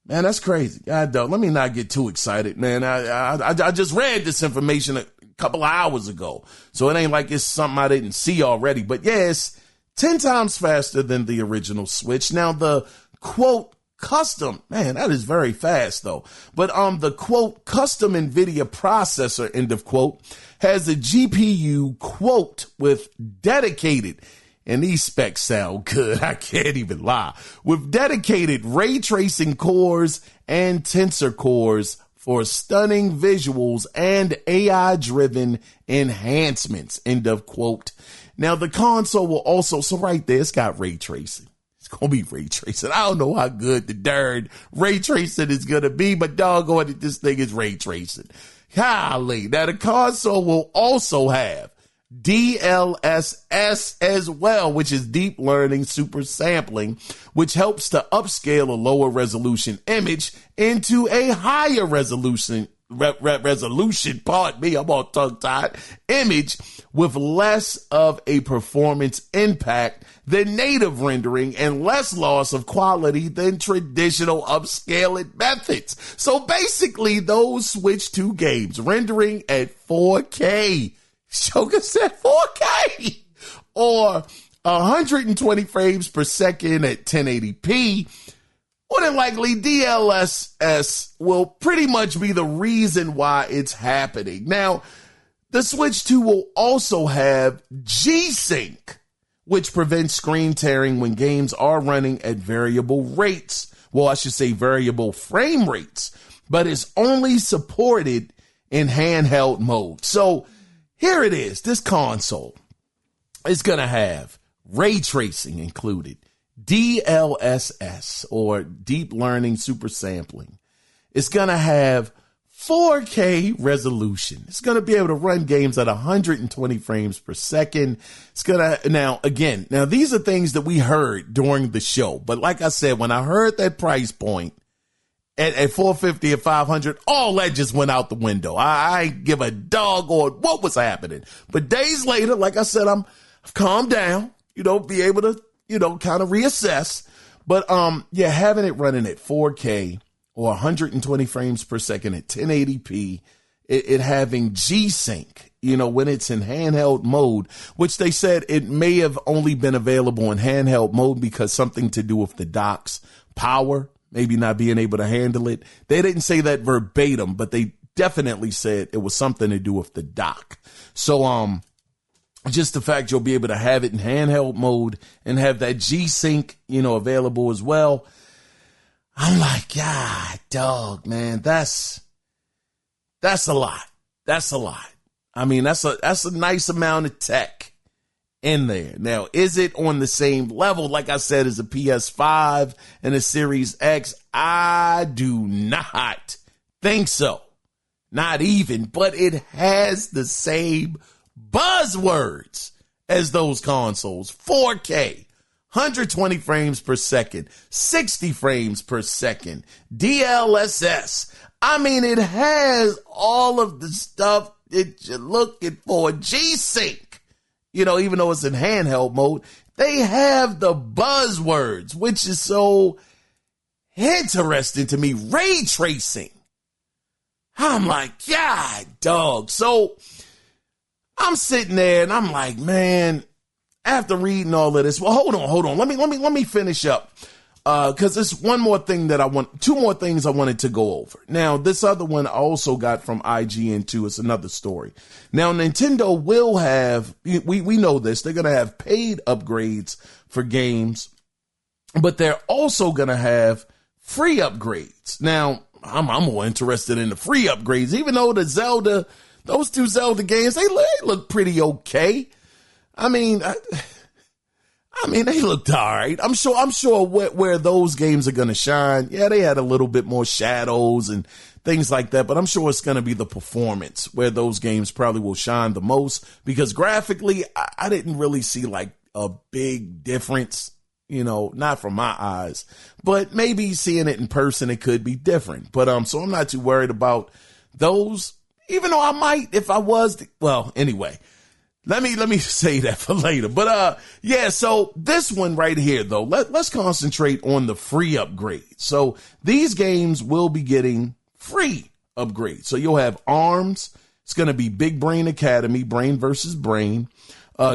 Man, that's crazy. God, dog, let me not get too excited, man. I just read this information a couple of hours ago, so it ain't like it's something I didn't see already. But yeah, it's 10 times faster than the original Switch. Now, the quote custom, man, that is very fast though. But the quote custom NVIDIA processor, end of quote, has a GPU quote with dedicated, and these specs sound good, I can't even lie, with dedicated ray tracing cores and tensor cores for stunning visuals and AI-driven enhancements, end of quote. Now, the console will also, so right there, it's got ray tracing. It's going to be ray tracing. I don't know how good the darn ray tracing is going to be, but doggone it, this thing is ray tracing. Golly. Now, the console will also have DLSS as well, which is deep learning super sampling, which helps to upscale a lower resolution image into a higher resolution, pardon me, I'm all tongue-tied, image with less of a performance impact than native rendering and less loss of quality than traditional upscaling methods. So basically, those Switch 2 games rendering at 4K, Shogun said 4K, or 120 frames per second at 1080p, more than likely DLSS will pretty much be the reason why it's happening. Now, the Switch 2 will also have G-Sync, which prevents screen tearing when games are running at variable rates. Well, I should say variable frame rates, but it's only supported in handheld mode. So here it is. This console is going to have ray tracing included, DLSS or deep learning super sampling. It's going to have 4K resolution. It's going to be able to run games at 120 frames per second. It's going to, now these are things that we heard during the show. But like I said, when I heard that price point at 450 and 500, all that just went out the window. I ain't give a doggone what was happening. But days later, like I said, I've calmed down, be able to, kind of reassess. But having it running at 4K or 120 frames per second at 1080p, it having G-Sync, when it's in handheld mode, which they said it may have only been available in handheld mode because something to do with the dock's power, maybe not being able to handle it. They didn't say that verbatim, but they definitely said it was something to do with the dock. So, just the fact you'll be able to have it in handheld mode and have that G-Sync, available as well. I'm like, God, dog, man, that's a lot. That's a lot. I mean, that's a nice amount of tech in there. Now, is it on the same level, like I said, as a PS5 and a Series X? I do not think so. Not even, but it has the same buzzwords as those consoles. 4K, 120 frames per second, 60 frames per second, DLSS. I mean, it has all of the stuff that you're looking for. G-Sync, even though it's in handheld mode, they have the buzzwords, which is so interesting to me. Ray tracing. I'm like, God, dog. So I'm sitting there and I'm like, man, after reading all of this, well, hold on. Let me finish up. Cause there's two more things I wanted to go over. Now, this other one I also got from IGN too. It's another story. Now, Nintendo will have, we know this, they're going to have paid upgrades for games, but they're also going to have free upgrades. Now, I'm more interested in the free upgrades, even though those two Zelda games, they look pretty okay. I mean, they looked all right. I'm sure where those games are going to shine. Yeah, they had a little bit more shadows and things like that, but I'm sure it's going to be the performance where those games probably will shine the most, because graphically, I didn't really see like a big difference, not from my eyes, but maybe seeing it in person, it could be different. But, so I'm not too worried about those, even though I might, if I was, well, anyway. Let me say that for later. But yeah, so this one right here though, let's concentrate on the free upgrades. So these games will be getting free upgrades. So you'll have ARMS. It's going to be Big Brain Academy, Brain versus Brain,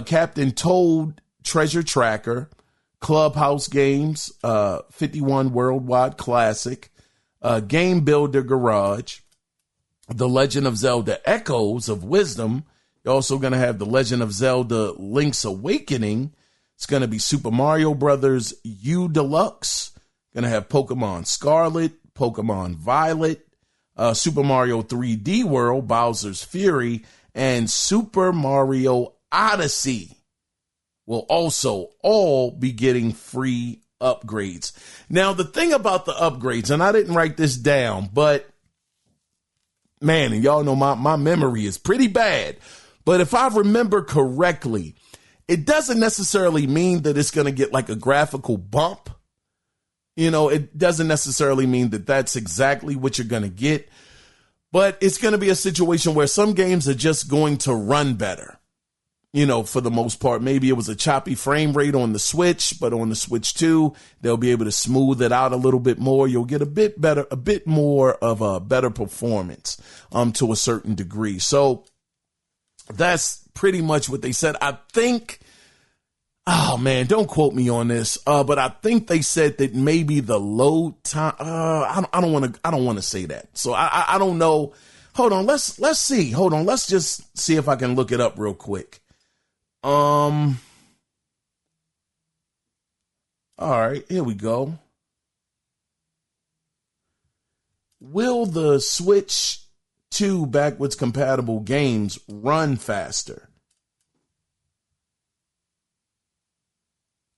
Captain Toad Treasure Tracker, Clubhouse Games, 51 Worldwide Classic, Game Builder Garage, The Legend of Zelda Echoes of Wisdom. You're also going to have The Legend of Zelda Link's Awakening. It's going to be Super Mario Brothers U Deluxe. Going to have Pokemon Scarlet, Pokemon Violet, Super Mario 3D World, Bowser's Fury, and Super Mario Odyssey will also all be getting free upgrades. Now, the thing about the upgrades, and I didn't write this down, but man, and y'all know my memory is pretty bad. But if I remember correctly, it doesn't necessarily mean that it's going to get like a graphical bump. You know, it doesn't necessarily mean that that's exactly what you're going to get. But it's going to be a situation where some games are just going to run better. You know, for the most part, maybe it was a choppy frame rate on the Switch, but on the Switch 2, they'll be able to smooth it out a little bit more. You'll get a bit more of a better performance to a certain degree. So that's pretty much what they said. I think, oh man, don't quote me on this, but I think they said that maybe the load time. I don't want to say that. So I don't know. Hold on, let's see. Hold on, let's just see if I can look it up real quick. All right, here we go. Will the Switch 2 backwards compatible games run faster?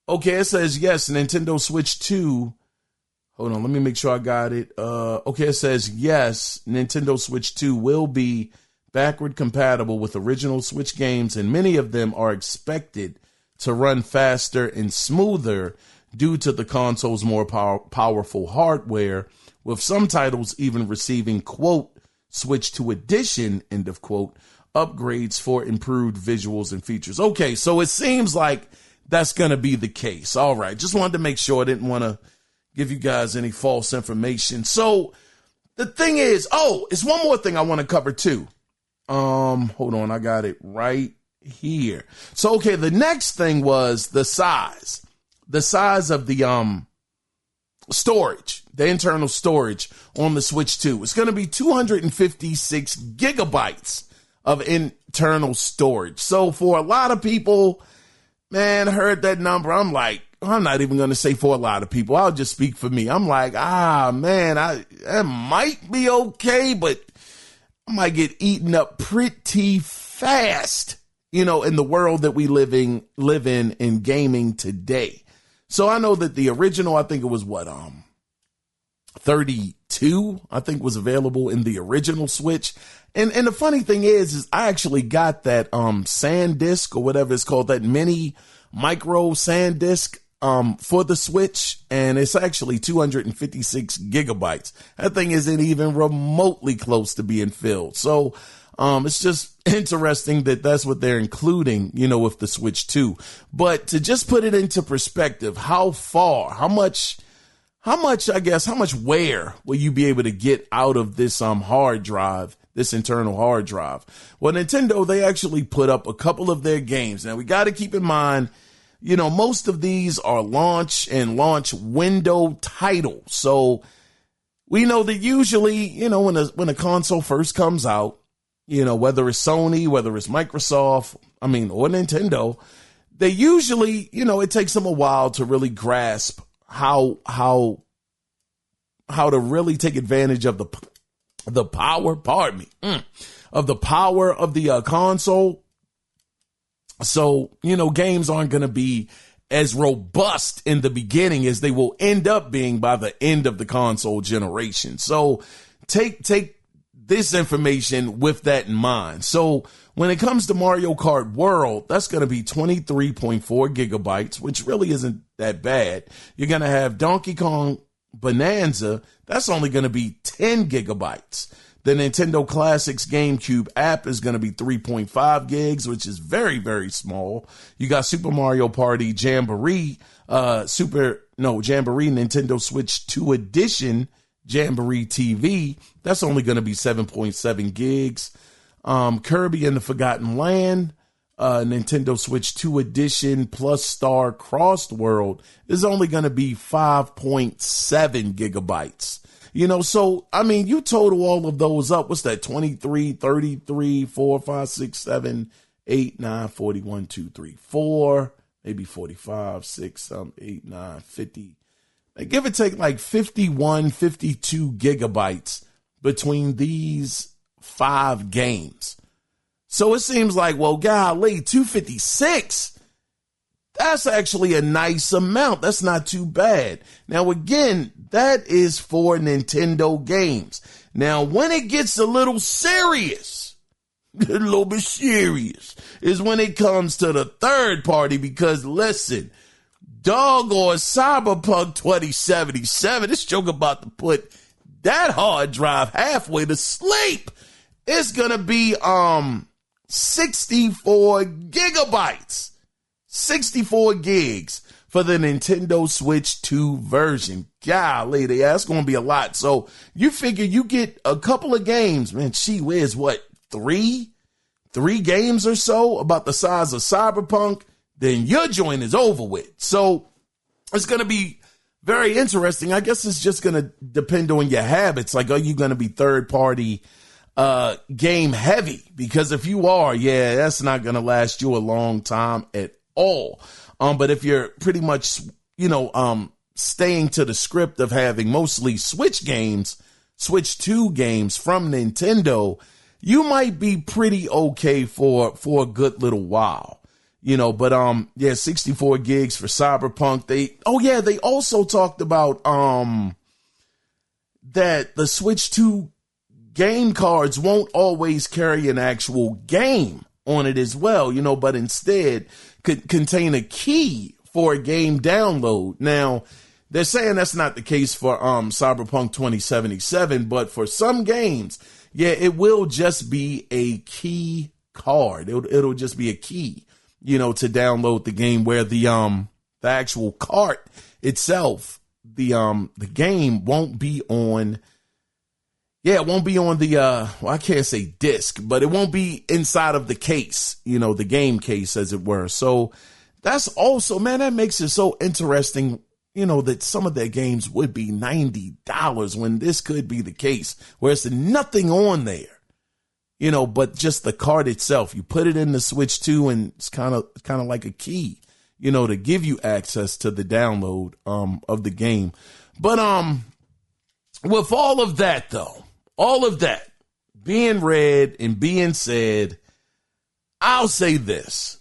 Okay, it says yes, Nintendo Switch 2. Hold on, let me make sure I got it. Okay, it says yes, Nintendo Switch 2 will be backward compatible with original Switch games, and many of them are expected to run faster and smoother due to the console's more powerful hardware, with some titles even receiving, quote, Switch 2 Edition, end of quote, upgrades for improved visuals and features. Okay, so it seems like that's going to be the case. All right, just wanted to make sure. I didn't want to give you guys any false information. So the thing is, it's one more thing I want to cover too. Hold on, I got it right here. So, okay, the next thing was the size of the, storage, the internal storage on the Switch 2. It's going to be 256 gigabytes of internal storage. So for a lot of people, man, heard that number. I'm like, I'm not even going to say for a lot of people. I'll just speak for me. I'm like, man, that might be okay, but I might get eaten up pretty fast, you know, in the world that we live in gaming today. So I know that the original, I think it was 32, I think was available in the original Switch. And the funny thing is I actually got that SanDisk or whatever it's called, that mini micro SanDisk for the Switch, and it's actually 256 gigabytes. That thing isn't even remotely close to being filled. So it's just interesting that that's what they're including, you know, with the Switch 2. But to just put it into perspective, how much wear will you be able to get out of this hard drive, this internal hard drive? Well, Nintendo, they actually put up a couple of their games. Now we got to keep in mind, you know, most of these are launch window titles. So we know that usually, you know, when a console first comes out, you know, whether it's Sony, whether it's Microsoft, or Nintendo, they usually, you know, it takes them a while to really grasp how to really take advantage of the power, of the power of the console. So, you know, games aren't going to be as robust in the beginning as they will end up being by the end of the console generation. So take this information with that in mind. So when it comes to Mario Kart World, that's going to be 23.4 gigabytes, which really isn't that bad. You're going to have Donkey Kong Bonanza. That's only going to be 10 gigabytes. The Nintendo Classics GameCube app is going to be 3.5 gigs, which is very, very small. You got Super Mario Party Jamboree, Jamboree Nintendo Switch 2 Edition Jamboree TV. That's only going to be 7.7 gigs. Kirby and the Forgotten Land, Nintendo Switch 2 Edition plus Star Crossed World is only going to be 5.7 gigabytes. So, you total all of those up. What's that? 23, 33, 4, 5, 6, 7, 8, 9, 41, 2, 3, 4, maybe 45, 6, 8, 9, 50. Give or take like 51, 52 gigabytes between these 5 games. So it seems like, well, golly, 256. That's actually a nice amount. That's not too bad. Now, again, that is for Nintendo games. Now, when it gets a little serious, is when it comes to the third party, because listen, doggone Cyberpunk 2077, this joke about to put that hard drive halfway to sleep. It's going to be 64 gigabytes. 64 gigs for the Nintendo Switch 2 version. Golly, that's going to be a lot. So you figure you get a couple of games, man. Gee whiz, what, three games or so about the size of Cyberpunk? Then your joint is over with. So it's going to be very interesting. I guess it's just going to depend on your habits. Like, are you going to be third party game heavy? Because if you are, that's not going to last you a long time at all. But if you're pretty much, staying to the script of having mostly Switch 2 games from Nintendo, you might be pretty okay for a good little while, but 64 gigs for Cyberpunk. They also talked about, that the Switch 2 game cards won't always carry an actual game on it as well, but instead could contain a key for a game download. Now, they're saying that's not the case for Cyberpunk 2077, but for some games, it will just be a key card. It'll just be a key, to download the game, where the actual cart itself, the game won't be on. It won't be on the, I can't say disc, but it won't be inside of the case, the game case, as it were. So that's also, man, that makes it so interesting, that some of their games would be $90 when this could be the case, where it's nothing on there, but just the card itself. You put it in the Switch 2 and it's kind of like a key, to give you access to the download, of the game. But, with all of that though, all of that being read and being said, I'll say this.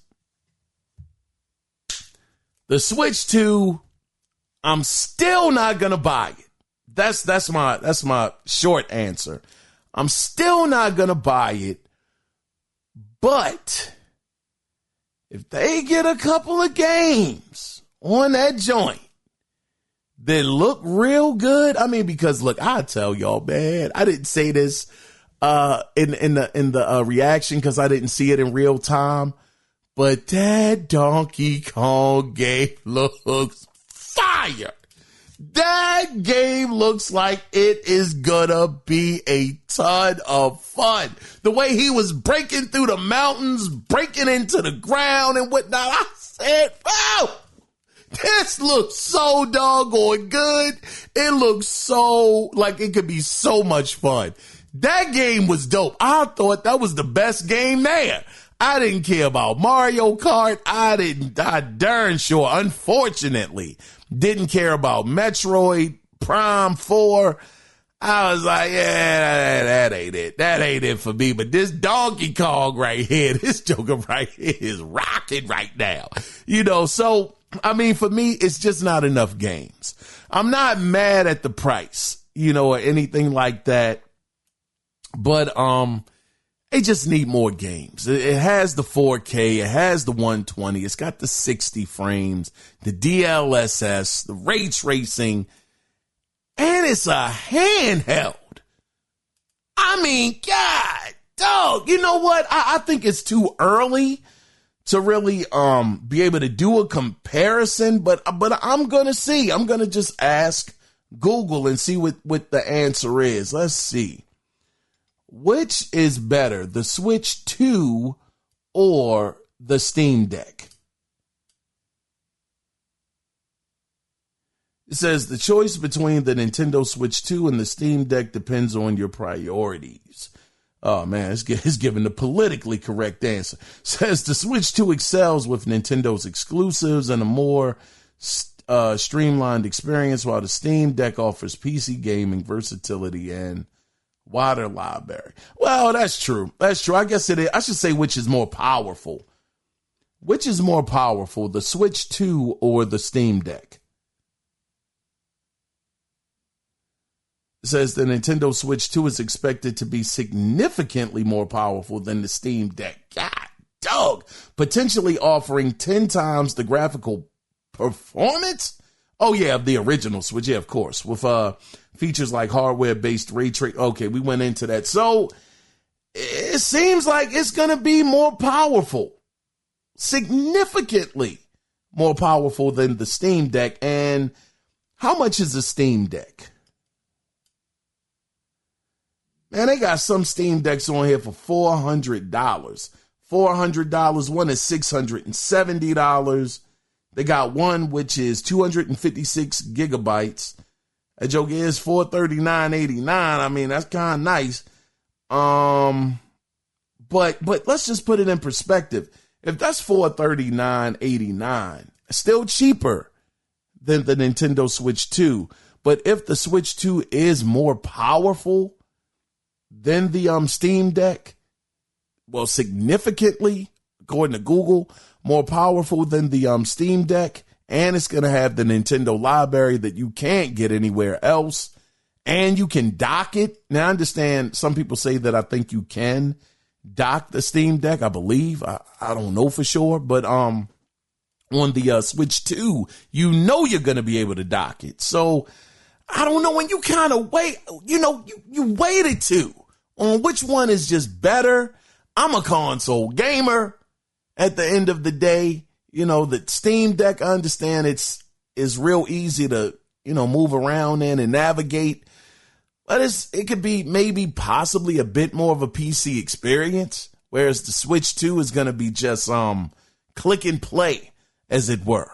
The Switch 2, I'm still not going to buy it. That's my short answer. I'm still not going to buy it. But if they get a couple of games on that joint that look real good. Because look, I tell y'all, man, I didn't say this in the reaction because I didn't see it in real time, but that Donkey Kong game looks fire. That game looks like it is gonna be a ton of fun. The way he was breaking through the mountains, breaking into the ground and whatnot, I said, oh, this looks so doggone good. It looks so like it could be so much fun. That game was dope. I thought that was the best game there. I didn't care about Mario Kart. I darn sure, unfortunately, didn't care about Metroid Prime 4. I was like, that ain't it. That ain't it for me. But this Donkey Kong right here, this Joker right here is rocking right now. So for me, it's just not enough games. I'm not mad at the price, or anything like that. But they just need more games. It has the 4K, it has the 120, it's got the 60 frames, the DLSS, the ray tracing, and it's a handheld. I mean, God, dog, you know what? I think it's too early to really be able to do a comparison, but I'm going to see. I'm going to just ask Google and see what the answer is. Let's see. Which is better, the Switch 2 or the Steam Deck? It says the choice between the Nintendo Switch 2 and the Steam Deck depends on your priorities. Oh, man, it's giving the politically correct answer. It says the Switch 2 excels with Nintendo's exclusives and a more streamlined experience, while the Steam Deck offers PC gaming versatility and wider library. Well, that's true. That's true. I guess it is. I should say which is more powerful. Which is more powerful, the Switch 2 or the Steam Deck? It says the Nintendo Switch 2 is expected to be significantly more powerful than the Steam Deck. God, dog. Potentially offering 10 times the graphical performance? Oh, yeah, the original Switch. Yeah, of course. With features like hardware-based ray tracing. Okay, we went into that. So it seems like it's going to be more powerful. Significantly more powerful than the Steam Deck. And how much is a Steam Deck? Man, they got some Steam Decks on here for $400. $400. One is $670. They got one which is 256 gigabytes. That joke is $439.89. I mean, that's kind of nice. But let's just put it in perspective. If that's $439.89, still cheaper than the Nintendo Switch 2. But if the Switch 2 is more powerful than the Steam Deck, well, significantly, according to Google, more powerful than the Steam Deck, and it's going to have the Nintendo library that you can't get anywhere else, and you can dock it. Now, I understand some people say that I think you can dock the Steam Deck, I believe. I don't know for sure, but on the Switch 2, you know you're going to be able to dock it. So I don't know, when you kind of wait, you waited to on which one is just better. I'm a console gamer at the end of the day. The Steam Deck, I understand it's real easy to, move around in and navigate, but it could be maybe possibly a bit more of a PC experience, whereas the Switch 2 is going to be just click and play, as it were.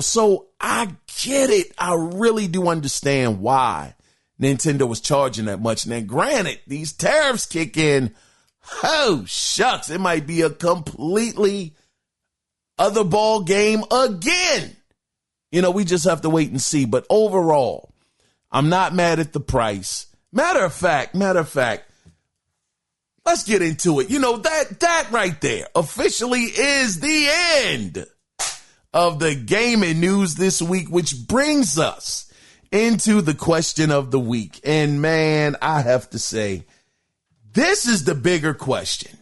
So I get it. I really do understand why Nintendo was charging that much. Now, granted, these tariffs kick in. Oh, shucks. It might be a completely other ball game again. We just have to wait and see. But overall, I'm not mad at the price. Matter of fact, let's get into it. That right there officially is the end of the gaming news this week, which brings us into the question of the week. And man, I have to say, this is the bigger question.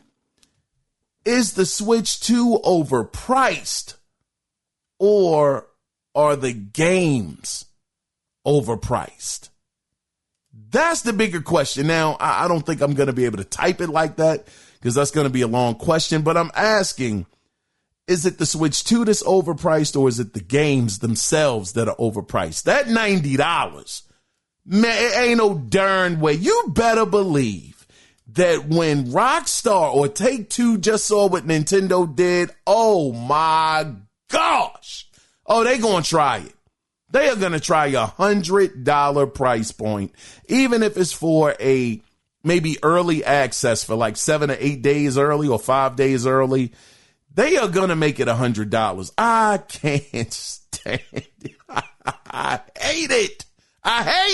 Is the Switch 2 overpriced, or are the games overpriced? That's the bigger question. Now, I don't think I'm going to be able to type it like that because that's going to be a long question, but I'm asking, is it the Switch 2 that's overpriced, or is it the games themselves that are overpriced? That $90, man, it ain't no darn way. You better believe that when Rockstar or Take-Two just saw what Nintendo did, oh my gosh. Oh, they gonna try it. They are gonna try $100 price point, even if it's for a maybe early access for like 7 or 8 days early or 5 days early. They are going to make it $100. I can't stand it. I hate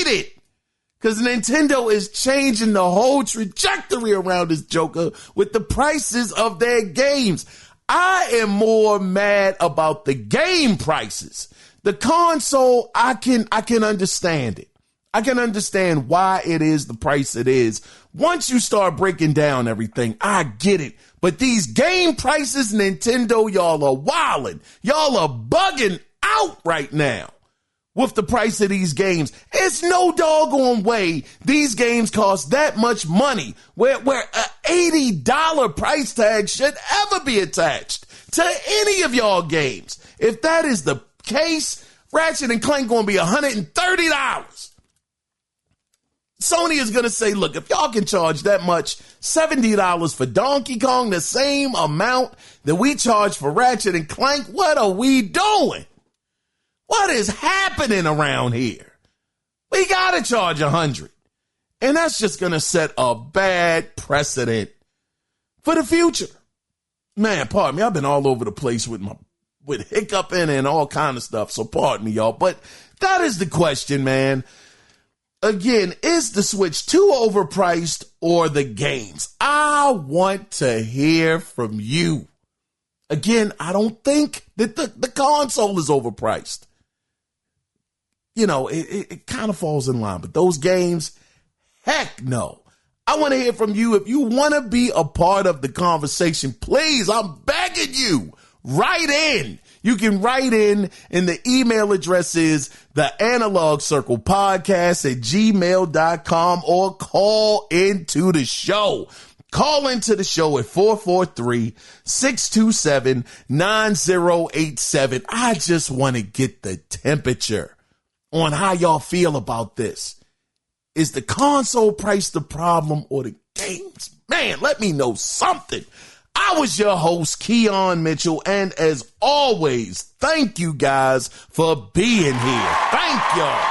it. Because Nintendo is changing the whole trajectory around this joker with the prices of their games. I am more mad about the game prices. The console, I can understand it. I can understand why it is the price it is. Once you start breaking down everything, I get it. But these game prices, Nintendo, y'all are wildin'. Y'all are bugging out right now with the price of these games. It's no doggone way these games cost that much money where a $80 price tag should ever be attached to any of y'all games. If that is the case, Ratchet and Clank going to be $130. Sony is going to say, look, if y'all can charge that much, $70 for Donkey Kong, the same amount that we charge for Ratchet and Clank, what are we doing? What is happening around here? We got to charge $100. And that's just going to set a bad precedent for the future. Man, pardon me. I've been all over the place with hiccuping and all kind of stuff. So pardon me, y'all. But that is the question, man. Again, is the Switch too overpriced or the games? I want to hear from you. Again, I don't think that the console is overpriced. You know, it kind of falls in line, but those games, heck no. I want to hear from you. If you want to be a part of the conversation, please, I'm begging you, write in. You can write in and the email address is theanalogcirclepodcast@gmail.com or call into the show. Call into the show at 443-627-9087. I just want to get the temperature on how y'all feel about this. Is the console price the problem or the games? Man, let me know something. I was your host, Kiaun Mitchell, and as always, thank you guys for being here. Thank y'all.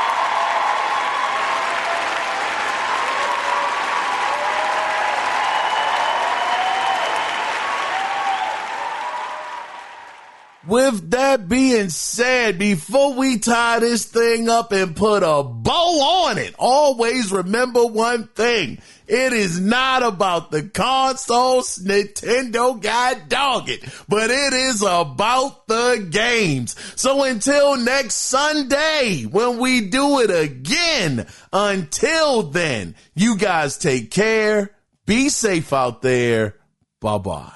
With that being said, before we tie this thing up and put a bow on it, always remember one thing. It is not about the consoles, Nintendo, God dog it, but it is about the games. So until next Sunday, when we do it again, until then, you guys take care. Be safe out there. Bye-bye.